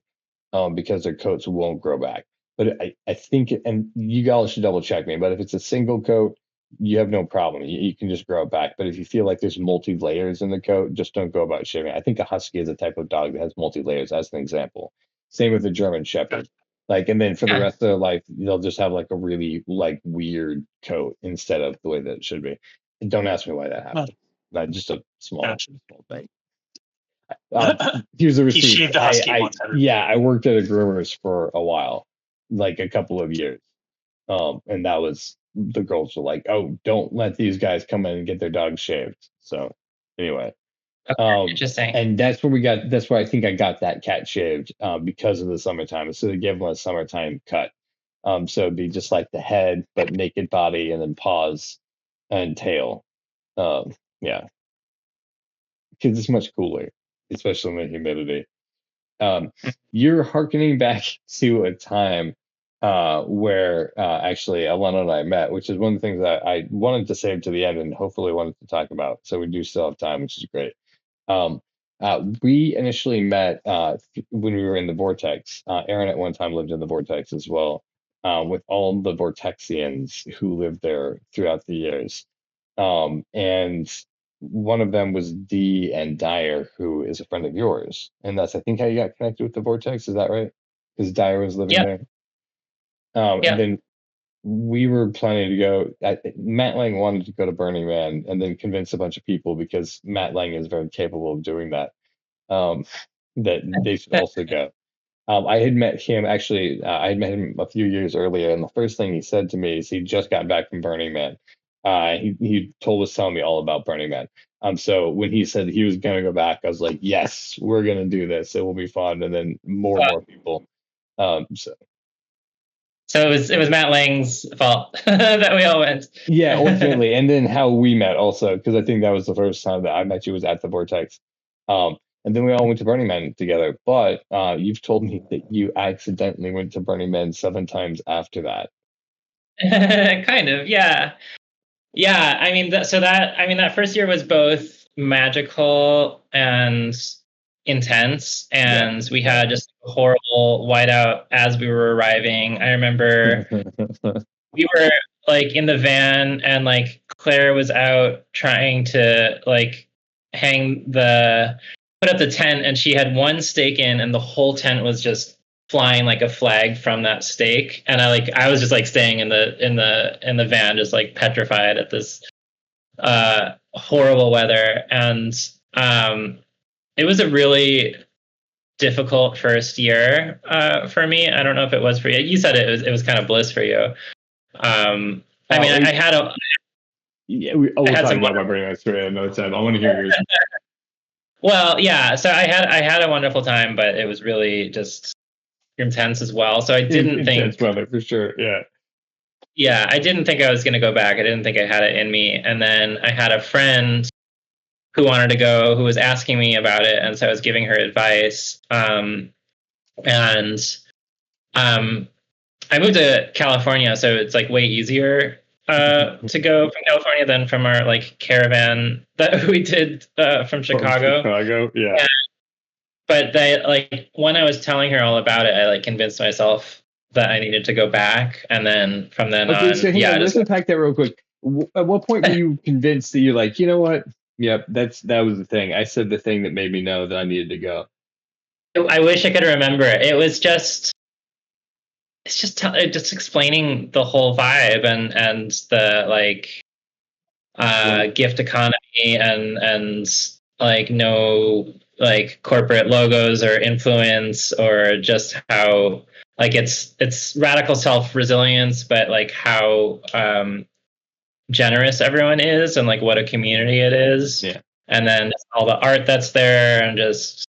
because their coats won't grow back. But I think, and you all should double check me, but if it's a single coat, you have no problem. You can just grow it back. But if you feel like there's multi layers in the coat, just don't go about shaving. I think a husky is a type of dog that has multi layers, as an example. Same with a German Shepherd. Like, and then for the rest of their life, they'll just have like a really like weird coat instead of the way that it should be. And don't ask me why that happened. Not just a small thing. Here's a receipt. He shaved a husky I worked at a groomer's for a while, like a couple of years. And that was, the girls were like, "Oh, don't let these guys come in and get their dogs shaved." So anyway, interesting. And that's where I think I got that cat shaved, because of the summertime. So they gave them a summertime cut. So it'd be just like the head, but naked body, and then paws and tail. Yeah, because it's much cooler, especially in the humidity. You're hearkening back to a time where actually Alana and I met, which is one of the things that I wanted to save to the end and hopefully wanted to talk about. So we do still have time, which is great. We initially met when we were in the Vortex. Aaron at one time lived in the Vortex as well, with all the Vortexians who lived there throughout the years. And one of them was Dee and Dyer, who is a friend of yours. And that's, I think, how you got connected with the Vortex. Is that right? Because Dyer was living there. And then we were planning to go. Matt Lang wanted to go to Burning Man and then convince a bunch of people, because Matt Lang is very capable of doing that, that they should also go. I had met him actually. I had met him a few years earlier, and the first thing he said to me is he just got back from Burning Man. He was telling me all about Burning Man. So when he said he was going to go back, I was like, yes, we're going to do this. It will be fun. And then more and more people. So it was Matt Lang's fault that we all went. Yeah, ultimately. And then how we met also, because I think that was the first time that I met you was at the Vortex. And then we all went to Burning Man together. But you've told me that you accidentally went to Burning Man 7 times after that. Kind of, yeah. Yeah, I mean, that first year was both magical and intense, and we had just a horrible whiteout as we were arriving. I remember we were like in the van, and like Claire was out trying to like put up the tent, and she had one stake in, and the whole tent was just flying like a flag from that stake. And I was just like staying in the van, just like petrified at this horrible weather. And it was a really difficult first year for me. I don't know if it was for you. You said it was kind of bliss for you. I mean, I had a. Yeah, we'll talk about my Burning Man story another time. I want to hear yours. Well, yeah. So I had a wonderful time, but it was really just intense as well. So I didn't think. Intense weather for sure. Yeah. Yeah, I didn't think I was going to go back. I didn't think I had it in me. And then I had a friend who wanted to go, who was asking me about it, and so I was giving her advice. I moved to California, so it's like way easier to go from California, then from our like caravan that we did from Chicago. Yeah. But they like when I was telling her all about it, I like convinced myself that I needed to go back, and then from then on, So let's unpack that real quick. At what point were you convinced that you're like, you know what? Yep, that was the thing. I said the thing that made me know that I needed to go. I wish I could remember it. It was just. It's just explaining the whole vibe and the like gift economy and like no like corporate logos or influence or just how like it's radical self-resilience, but like how generous everyone is and like what a community it is. Yeah. And then all the art that's there and just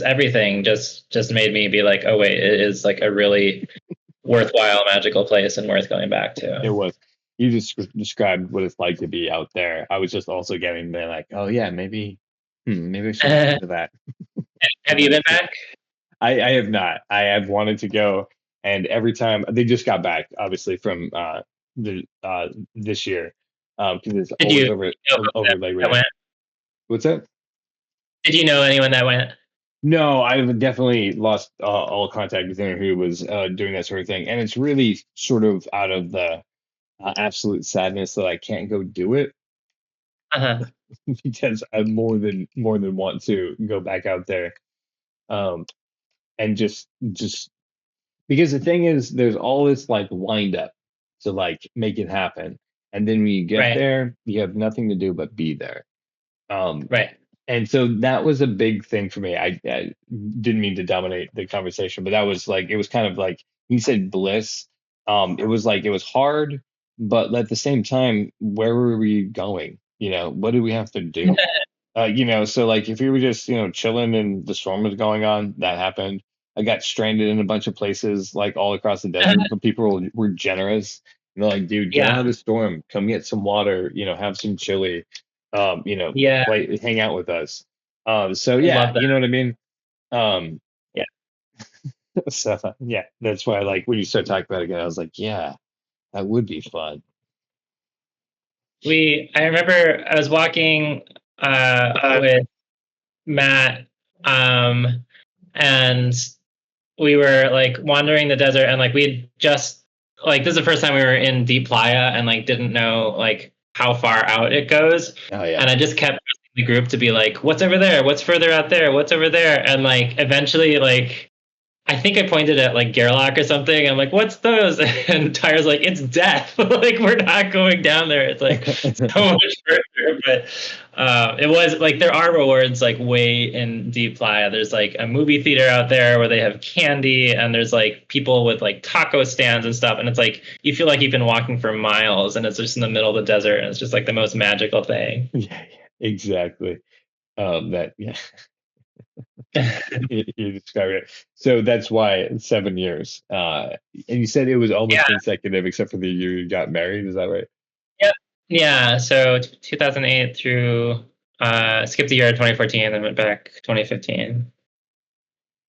everything just made me be like, oh wait, it is like a really worthwhile magical place and worth going back to. It was. You just described what it's like to be out there. I was just also getting there like, oh yeah, maybe I should go to that. Have you been back? I have not. I have wanted to go, and every time they just got back, obviously from this year, because it's always over Labor Day. What's that? Did you know anyone that went? No, I've definitely lost all contact with anyone who was doing that sort of thing, and it's really sort of out of the absolute sadness that I can't go do it. Because I more than want to go back out there, and just because the thing is, there's all this like wind up to like make it happen, and then when you get there, you have nothing to do but be there. Right. And so that was a big thing for me. I didn't mean to dominate the conversation, but that was like, it was kind of like, you said bliss. It was like, it was hard, but at the same time, where were we going? You know, what did we have to do? You know, so like if we were just, you know, chilling and the storm was going on, that happened. I got stranded in a bunch of places, like all across the desert, but people were generous. And they're like, dude, get out of the storm, come get some water, you know, have some chili. You know, hang out with us. So yeah, you know what I mean? Yeah. So yeah, that's why like when you start talking about it again, I was like, yeah, that would be fun. I remember I was walking with Matt, and we were like wandering the desert, and like we had just like this is the first time we were in Deep Playa and like didn't know like how far out it goes. Oh, yeah. And I just kept the group to be like, what's over there? What's further out there? What's over there? And like eventually like I think I pointed at like Gerlach or something. I'm like, what's those? And Tyra's like, it's death. Like we're not going down there. It's like so much further. But it was like there are rewards like way in Deep Playa. There's like a movie theater out there where they have candy, and there's like people with like taco stands and stuff. And it's like you feel like you've been walking for miles, and it's just in the middle of the desert, and it's just like the most magical thing. Yeah, exactly. You described it. So that's why 7 years. And you said it was almost consecutive, except for the year you got married. Is that right? Yeah. So 2008 through skipped the year of 2014, and then went back 2015.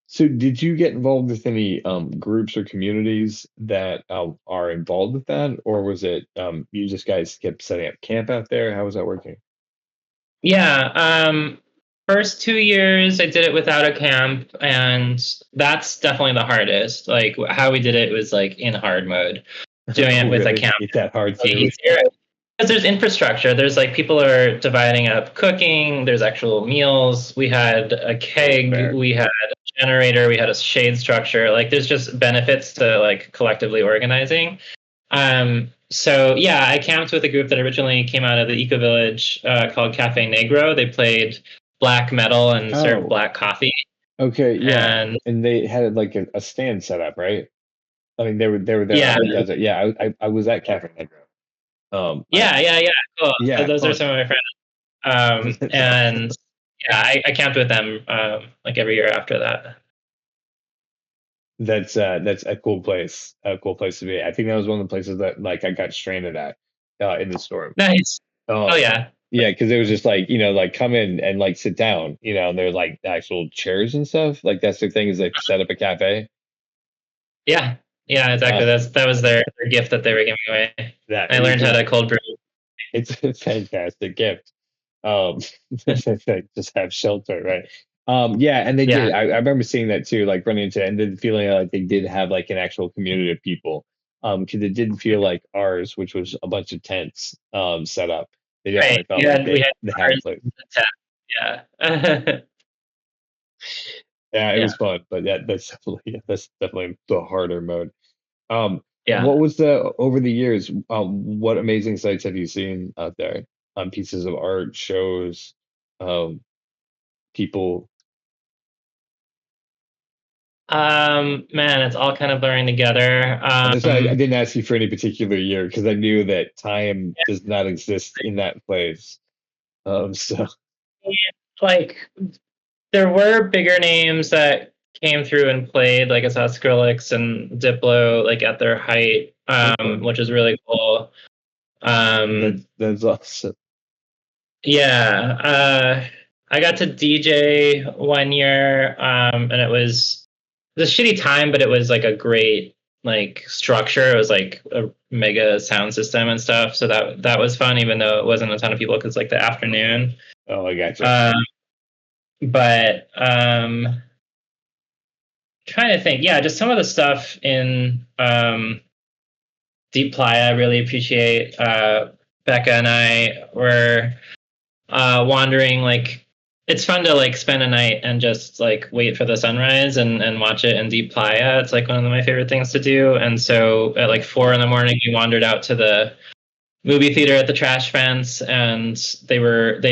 So did you get involved with any groups or communities that are involved with that, or was it you just guys kept setting up camp out there? How was that working? Yeah. First 2 years I did it without a camp, and that's definitely the hardest. Like how we did it was like in hard mode. Doing it with a camp. It's that hard for you. Because there's infrastructure. There's like people are dividing up cooking. There's actual meals. We had a keg. We had a generator. We had a shade structure. Like there's just benefits to like collectively organizing. So yeah, I camped with a group that originally came out of the Eco Village called Cafe Negro. They played black metal and served black coffee. Okay, yeah, and they had like a stand set up, right? I mean, they were there. Yeah, yeah. I was at Cafe Negro. Cool. Yeah. Yeah, so those are some of my friends. And yeah, I camped with them like every year after that. That's a cool place. A cool place to be. I think that was one of the places that like I got stranded at in the storm. Nice. Oh yeah. Yeah, because it was just like, you know, like come in and like sit down, you know, and they're like actual chairs and stuff. Like that's the thing is like set up a cafe. Yeah. Yeah, exactly. That was their gift that they were giving away. I learned how to cold brew. It's a fantastic gift. Just have shelter, right? Yeah, and they did. I remember seeing that too, like running into it, and then feeling like they did have like an actual community of people. Because it didn't feel like ours, which was a bunch of tents set up. They definitely felt like they had a place. Yeah. Yeah, it was fun, but that's definitely the harder mode. Yeah. What was the over the years? What amazing sites have you seen out there? Pieces of art, shows, people. Man, it's all kind of blurring together. That's why I didn't ask you for any particular year because I knew that time does not exist in that place. So like there were bigger names that came through and played, like I saw Skrillex and Diplo like at their height, which is really cool. That's awesome. Yeah, I got to DJ one year, and it was a shitty time, but it was like a great like structure. It was like a mega sound system and stuff, so that was fun, even though it wasn't a ton of people because like the afternoon. Oh, I gotcha. But trying to think, yeah, just some of the stuff in Deep Playa I really appreciate. Becca and I were wandering, like it's fun to like spend a night and just like wait for the sunrise and watch it in Deep Playa. It's like one of my favorite things to do. And so at like 4 a.m, we wandered out to the movie theater at the trash fence, and they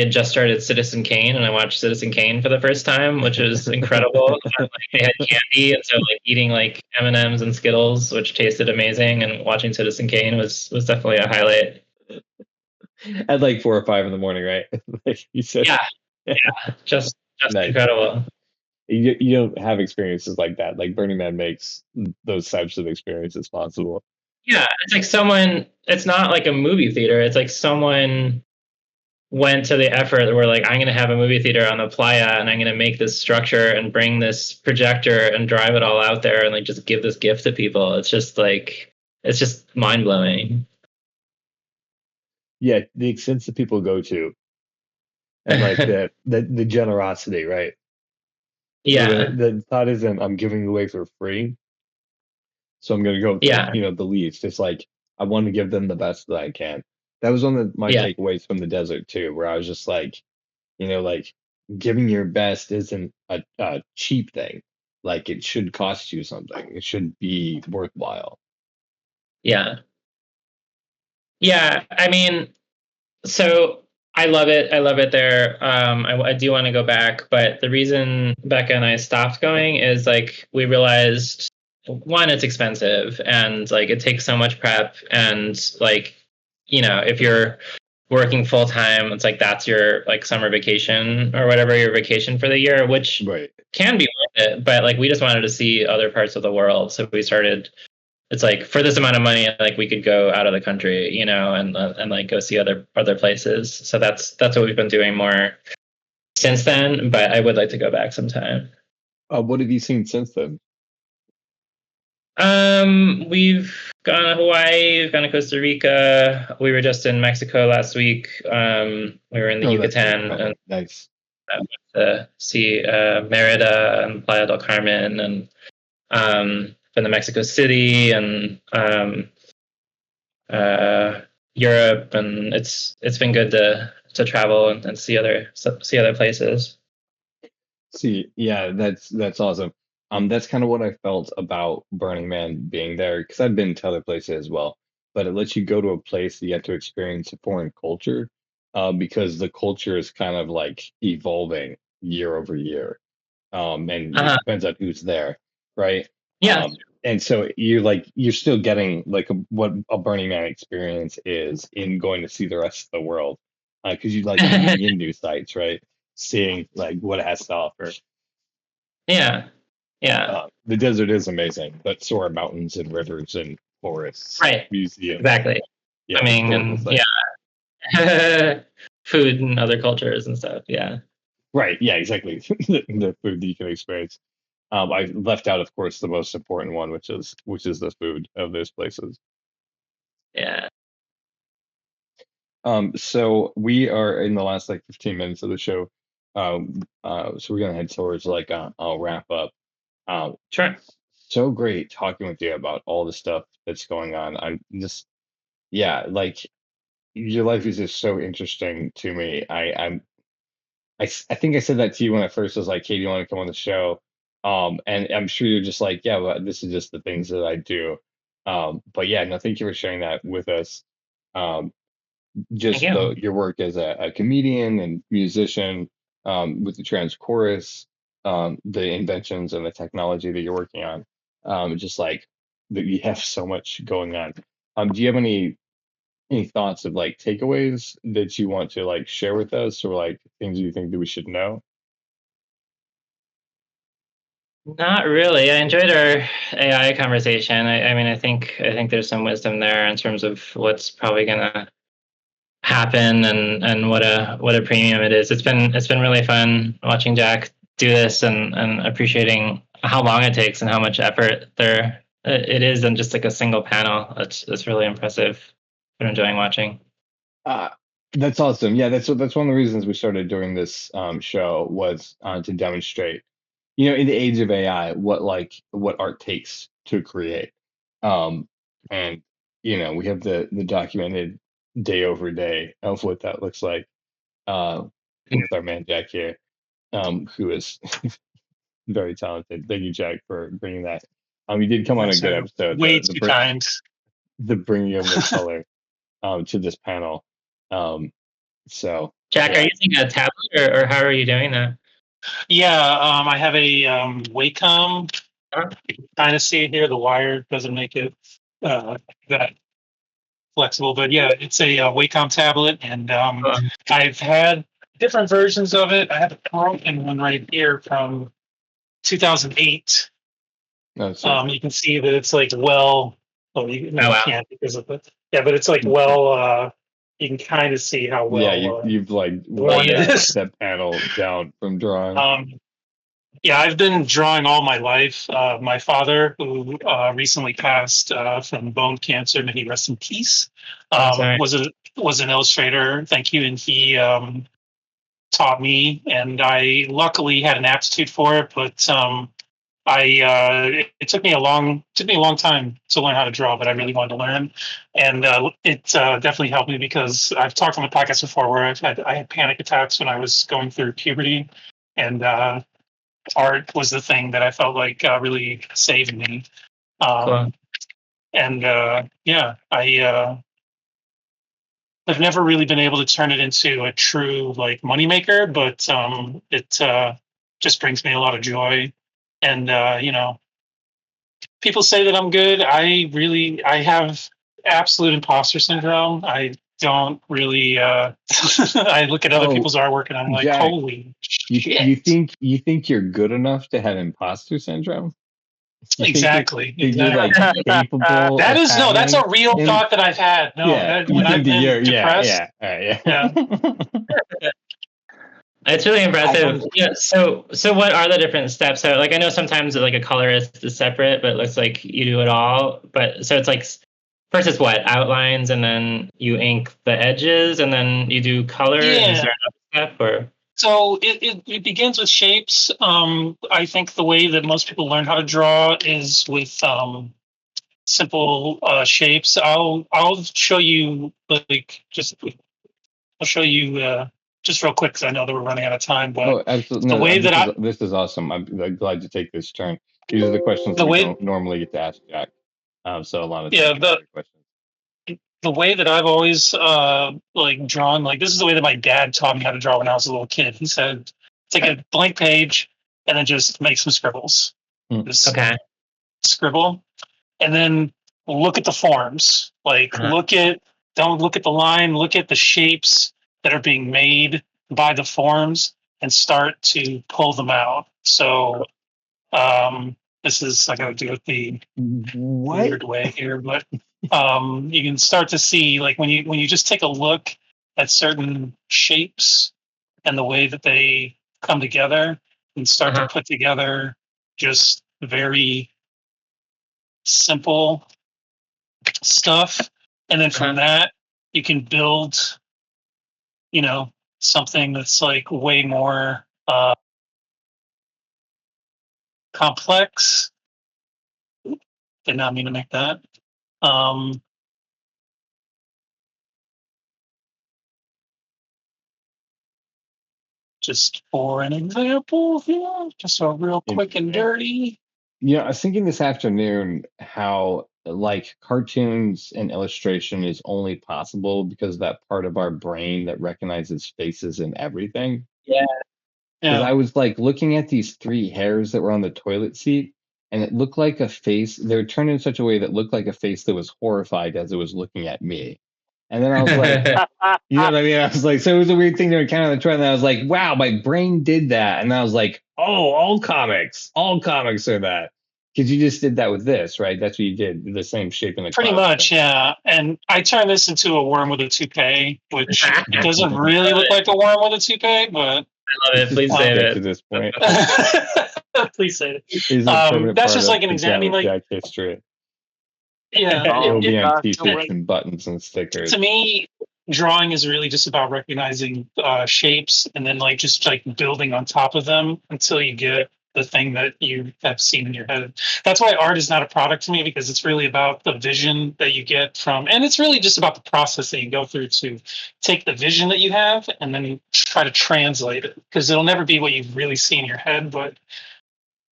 had just started Citizen Kane, and I watched Citizen Kane for the first time, which was incredible. And, like, they had candy, and so like eating like M&Ms and Skittles, which tasted amazing, and watching Citizen Kane was definitely a highlight. At like 4 or 5 in the morning, right? Like you said. Yeah, just nice. Incredible. You don't have experiences like that. Like Burning Man makes those types of experiences possible. Yeah, it's like it's not like a movie theater. It's like someone went to the effort where like, I'm going to have a movie theater on the playa, and I'm going to make this structure and bring this projector and drive it all out there and like just give this gift to people. It's just mind blowing. Yeah, the extents that people go to, and like the generosity, right? Yeah. The thought isn't I'm giving away for free, so I'm gonna go the least. It's like I want to give them the best that I can. That was one of my takeaways from the desert too, where I was just like, like giving your best isn't a cheap thing. Like it should cost you something. It should be worthwhile. Yeah. Yeah, I mean, so I love it. I love it there. I do want to go back, but the reason Becca and I stopped going is like we realized, one, it's expensive, and like it takes so much prep, and like, if you're working full time, it's like that's your like summer vacation or whatever, your vacation for the year, which can be worth it, but like we just wanted to see other parts of the world, so we started. It's like for this amount of money, like we could go out of the country, and like go see other places. So that's what we've been doing more since then. But I would like to go back sometime. What have you seen since then? We've gone to Hawaii, we've gone to Costa Rica. We were just in Mexico last week. We were in the Yucatan, and nice. To see Merida and Playa del Carmen, and been to Mexico City and Europe, and it's been good to travel and see other places. See, yeah, that's awesome. That's kind of what I felt about Burning Man being there, because I've been to other places as well, but it lets you go to a place that you have to experience a foreign culture, because the culture is kind of like evolving year over year, and it depends on who's there, right? Yeah. And so you're still getting like what a Burning Man experience is in going to see the rest of the world, because you like being in new sites, right? Seeing like what it has to offer. Yeah. The desert is amazing, but so are mountains and rivers and forests. Right. Museums. Exactly. Yeah, I mean, and, food and other cultures and stuff. Yeah. Right. Yeah. Exactly. The food that you can experience. I left out, of course, the most important one, which is the food of those places. Yeah. So we are in the last like 15 minutes of the show. So we're gonna head towards like I'll wrap up. Sure. So great talking with you about all the stuff that's going on. I'm just, yeah, like your life is just so interesting to me. I think I said that to you when I first was like, hey, do you want to come on the show? And I'm sure you're just like, yeah, well, this is just the things that I do. But yeah, no, thank you for sharing that with us. Um, just Thank you. your work as a comedian and musician, with the trans chorus, the inventions and the technology that you're working on. Just like that you have so much going on. Do you have any thoughts of like takeaways that you want to like share with us, or like things you think that we should know? Not really. I enjoyed our AI conversation. I mean, I think there's some wisdom there in terms of what's probably gonna happen, and what a premium it is. It's been really fun watching Jack do this, and appreciating how long it takes and how much effort there it is in just like a single panel. It's really impressive. Been enjoying watching. That's awesome. Yeah, that's one of the reasons we started doing this show, was to demonstrate, in the age of AI, what art takes to create. And we have the documented day over day of what that looks like, with our man Jack here, who is very talented. Thank you, Jack, for bringing that. You did come on a good episode. Way too kind. The bringing of the color to this panel. So Jack, yeah. are you using a tablet, or how are you doing that? Yeah, I have a Wacom. You can kind of see it here. The wire doesn't make it that flexible, but yeah, it's a Wacom tablet, and I've had different versions of it. I have a broken one right here from 2008. No, so You can see that it's like well. Oh, you wow. can't because of the but it's like well. You can kind of see how well. Yeah, you've like worn it is. that panel down from drawing. Yeah, I've been drawing all my life. My father, who recently passed from bone cancer, may he rest in peace, was an illustrator. Thank you, and he taught me, and I luckily had an aptitude for it. But it took me a long time to learn how to draw, but I really wanted to learn, and it definitely helped me, because I've talked on the podcast before where I had panic attacks when I was going through puberty, and art was the thing that I felt like really saved me. Cool. And yeah, I've never really been able to turn it into a true like moneymaker, but it just brings me a lot of joy. And people say that I'm good. I have absolute imposter syndrome. I don't really I look at other people's artwork and I'm like, Jack, holy shit. You think you're good enough to have imposter syndrome? Exactly. You're like capable. That's a real thought that I've had. No, when I've been depressed. Yeah. It's really impressive. Yeah. So what are the different steps? So like I know sometimes like a colorist is separate, but it looks like you do it all. But so it's like first it's what? Outlines, and then you ink the edges, and then you do color. Yeah. Is there another step, or? So it begins with shapes. I think the way that most people learn how to draw is with simple shapes. I'll show you just real quick, because I know that we're running out of time. But absolutely. The way this is awesome. I'm glad to take this turn. These are the questions we don't normally get to ask Jack. So Alana, questions. The way that I've always drawn, like this is the way that my dad taught me how to draw when I was a little kid. He said, take a blank page and then just make some scribbles. Just scribble, and then look at the forms. Like don't look at the line, look at the shapes that are being made by the forms and start to pull them out. So this is, I gotta do it the weird way here, but you can start to see, like when you just take a look at certain shapes and the way that they come together, and start to put together just very simple stuff. And then from that, you can build, something that's like way more complex. Did not mean to make that. Just for an example, just a real quick and dirty. I was thinking this afternoon how like cartoons and illustration is only possible because of that part of our brain that recognizes faces and everything. Yeah. Because I was like looking at these 3 hairs that were on the toilet seat, and it looked like a face. They were turned in such a way that looked like a face that was horrified as it was looking at me. And then I was like, you know what I mean? I was like, so it was a weird thing to encounter on the trend. And I was like, wow, my brain did that. And I was like, oh, all comics are that. Because you just did that with this, right? That's what you did, the same shape in the Pretty much, yeah. And I turned this into a worm with a toupee, which it doesn't really look like a worm with a toupee, but I love it. Please save it. To this point. Please save it. That's just like an example. I mean, like, Jack history. Yeah, it will be on t-shirts and buttons and stickers. To me, drawing is really just about recognizing shapes and then like just like building on top of them until you get the thing that you have seen in your head. That's why art is not a product to me, because it's really about the vision that you get from, and it's really just about the process that you go through to take the vision that you have and then you try to translate it, because it'll never be what you really see in your head, but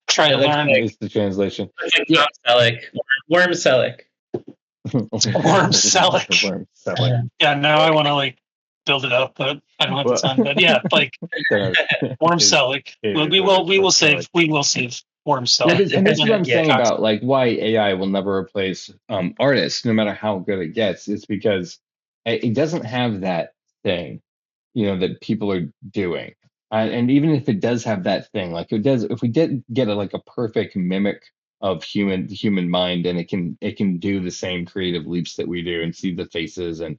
try to learn. It's the translation. It's like Worm Selleck. Worm Selleck. Yeah, now I want to like build it up, but I don't have the time. But yeah, like Worm Selleck. We will save Worm Selleck. And that's what I'm saying about like why AI will never replace artists, no matter how good it gets. It's because it doesn't have that thing, that people are doing. And even if it does have that thing, like it does, if we get like a perfect mimic of human mind, and it can do the same creative leaps that we do and see the faces and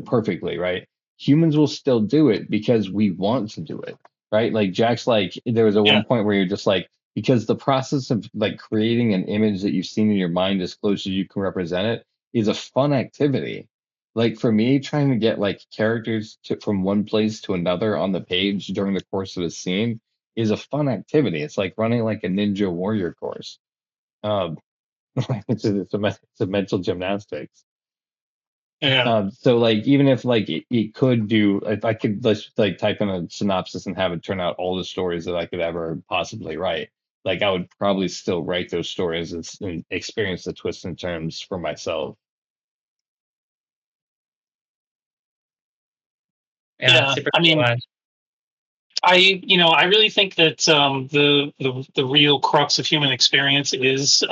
perfectly, right? Humans will still do it because we want to do it, right? Like Jack's like, there was one point where you're just like, because the process of like creating an image that you've seen in your mind as close as you can represent it is a fun activity. Like for me, trying to get like characters from one place to another on the page during the course of a scene is a fun activity. It's like running like a ninja warrior course. It's a mental gymnastics. Yeah. So like even if like it could do, if I could like type in a synopsis and have it turn out all the stories that I could ever possibly write, like I would probably still write those stories and experience the twists and turns for myself. Yeah, I mean, I really think that the real crux of human experience is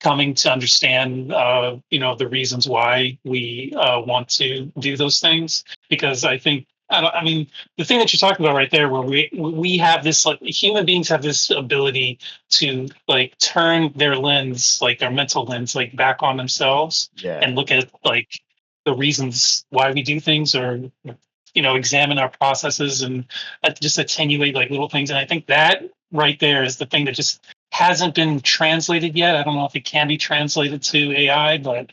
coming to understand the reasons why we want to do those things. Because I think the thing that you're talking about right there, where we have this, like, human beings have this ability to like turn their lens, like their mental lens, like back on themselves and look at like the reasons why we do things, or examine our processes and just attenuate like little things. And I think that right there is the thing that just hasn't been translated yet. I don't know if it can be translated to AI, but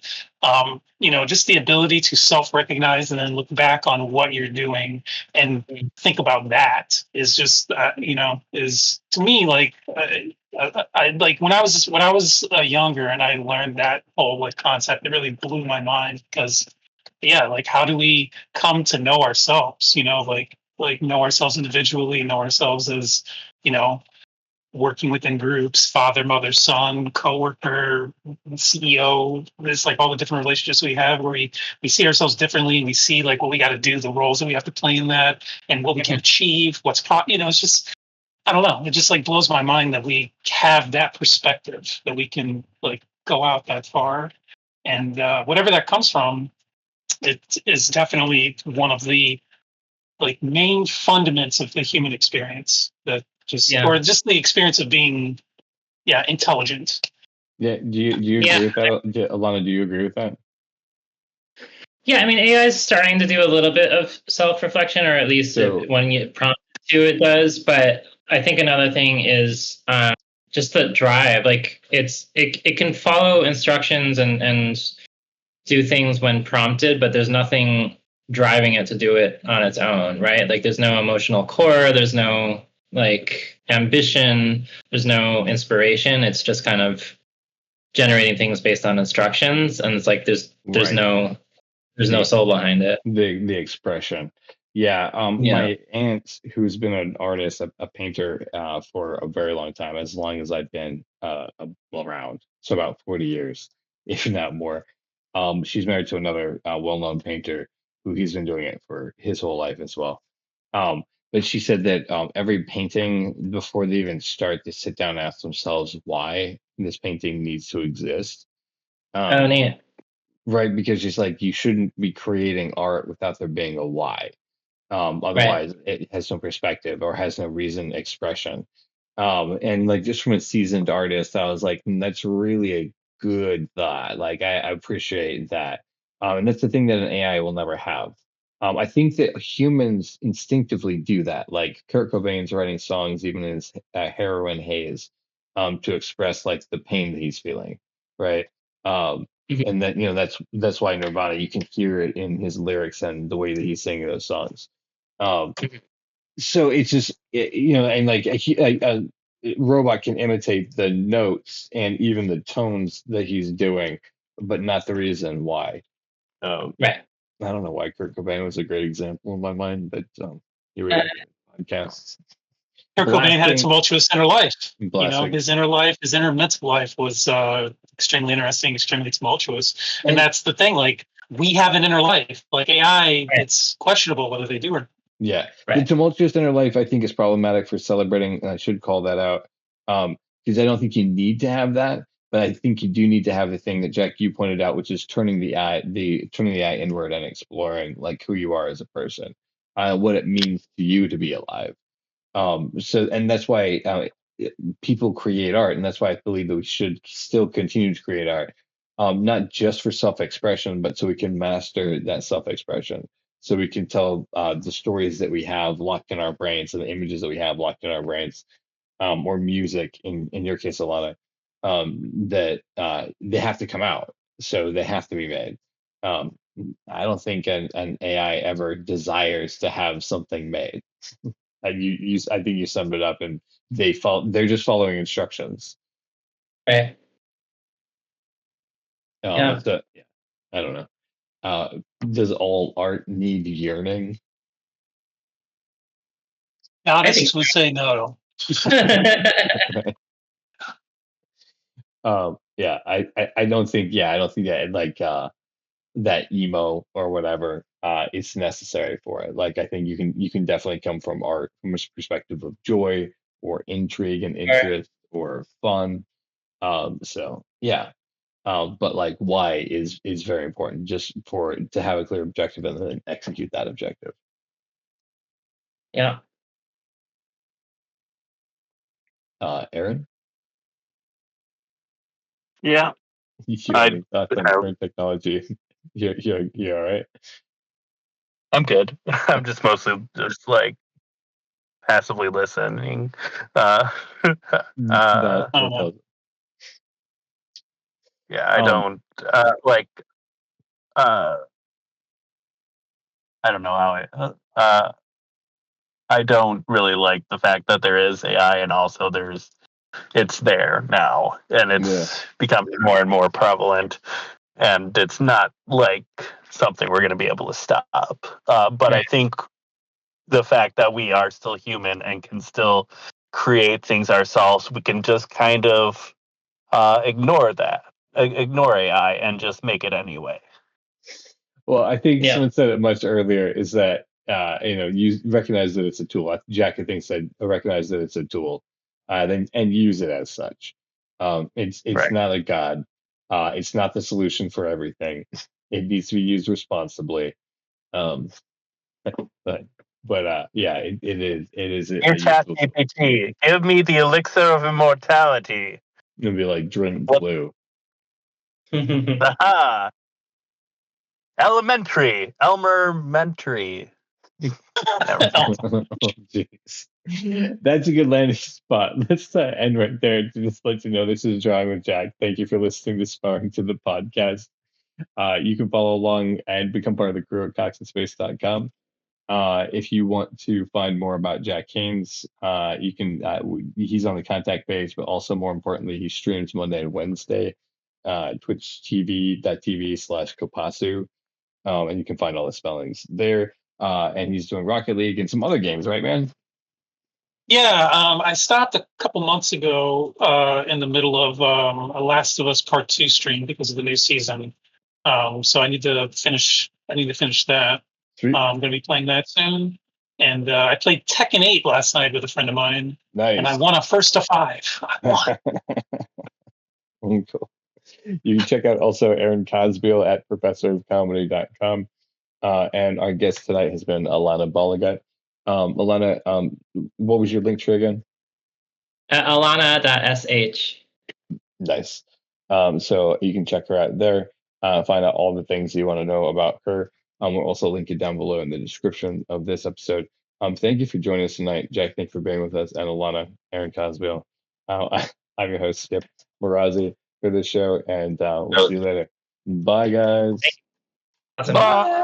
just the ability to self-recognize and then look back on what you're doing and think about that is just is to me like I like when I was younger and I learned that whole like concept, it really blew my mind, because like how do we come to know ourselves, like know ourselves individually, know ourselves as working within groups, father, mother, son, coworker, CEO. There's like all the different relationships we have where we see ourselves differently, and we see like what we got to do, the roles that we have to play in that, and what we can achieve, it's just, I don't know, it just like blows my mind that we have that perspective, that we can like go out that far. And whatever that comes from, it is definitely one of the like main fundaments of the human experience, that or just the experience of being intelligent. Do you agree with that, Alana? Do you agree with that? Yeah, I mean, AI is starting to do a little bit of self-reflection, or at least when you prompt it to, it does. But I think another thing is just the drive. Like it can follow instructions and do things when prompted, but there's nothing driving it to do it on its own, right? Like there's no emotional core, there's no like ambition, there's no inspiration. It's just kind of generating things based on instructions, and it's like there's no soul behind it. The expression. Yeah. My aunt, who's been an artist, a painter for a very long time, as long as I've been around, so about 40 years, if not more. She's married to another well-known painter who he's been doing it for his whole life as well. But she said that every painting, before they even start, they sit down and ask themselves why this painting needs to exist. Oh, neat. Right, because just like you shouldn't be creating art without there being a why. Otherwise, it has no perspective or has no reason expression. And like just from a seasoned artist, I was like, that's really a good thought. Like I appreciate that. And that's the thing that an AI will never have. I think that humans instinctively do that. Like Kurt Cobain's writing songs, even in his heroin haze, to express like the pain that he's feeling, right? And that that's why Nirvana, you can hear it in his lyrics and the way that he's singing those songs. So it's just and like a robot can imitate the notes and even the tones that he's doing, but not the reason why. Right. I don't know why Kurt Cobain was a great example in my mind, but here we are, podcasts. Kurt Cobain had a tumultuous inner life. Blasting. His inner life, his inner mental life was extremely interesting, extremely tumultuous. And that's the thing. Like, we have an inner life. Like AI, it's questionable whether they do or not. Yeah. The tumultuous inner life, I think, is problematic for celebrating, and I should call that out. Because I don't think you need to have that, but I think you do need to have the thing that Jack, you pointed out, which is turning the eye inward and exploring like who you are as a person, what it means to you to be alive. And that's why people create art, and that's why I believe that we should still continue to create art, not just for self-expression, but so we can master that self-expression, so we can tell the stories that we have locked in our brains and the images that we have locked in our brains, or music in your case, Alana, that they have to come out, so they have to be made. I don't think an AI ever desires to have something made. I think you summed it up, and they're just following instructions. Right. So, I don't know. Does all art need yearning? Honest would say no. Yeah, I don't think that like that emo or whatever is necessary for it. Like I think you can definitely come from art from a perspective of joy or intrigue and interest or fun. So yeah. But like why is very important, just to have a clear objective and then execute that objective. Yeah. Aaron? Yeah. You have any thoughts on current technology? You all right? I'm good. I'm just mostly just like passively listening. I don't like. I don't know how I don't really like the fact that there is AI and also it's there now and it's becoming more and more prevalent, and it's not like something we're going to be able to stop. But I think the fact that we are still human and can still create things ourselves, we can just kind of ignore AI and just make it anyway. Well, I think someone said it much earlier, is that you recognize that it's a tool. Jack, I think, said recognize that it's a tool, and use it as such. It's not a god. It's not the solution for everything. It needs to be used responsibly. But yeah, it is. Your ChatGPT, give me the elixir of immortality. It'll be like drink blue. Aha! Elmermentary. Jeez. That's a good landing spot. Let's end right there to just let you know this is Drawing with Jack. Thank you for listening to Sparring to the podcast. You can follow along and become part of the crew at coxinspace.com. If you want to find more about Jack Haynes, you can. He's on the contact page, but also more importantly, he streams Monday and Wednesday, Twitch TV.tv/Kopasu, and you can find all the spellings there. And he's doing Rocket League and some other games, right, man? Yeah, I stopped a couple months ago in the middle of a Last of Us Part 2 stream because of the new season. So I need to finish. That. Sweet. I'm going to be playing that soon. And I played Tekken 8 last night with a friend of mine. Nice. And I won a 1st to 5. I won. Cool. You can check out also Aaron Cosbeil at professorofcomedy.com. And our guest tonight has been Alana Balagat. Alana, what was your link tree again? Alana.sh. Nice. So you can check her out there, find out all the things you want to know about her. We'll also link it down below in the description of this episode. Thank you for joining us tonight. Jack, thank you for being with us. And Alana, Aaron Cosbeil. I'm your host, Skip Marazi, for this show, and we'll see you later. Bye, guys. Awesome. Bye.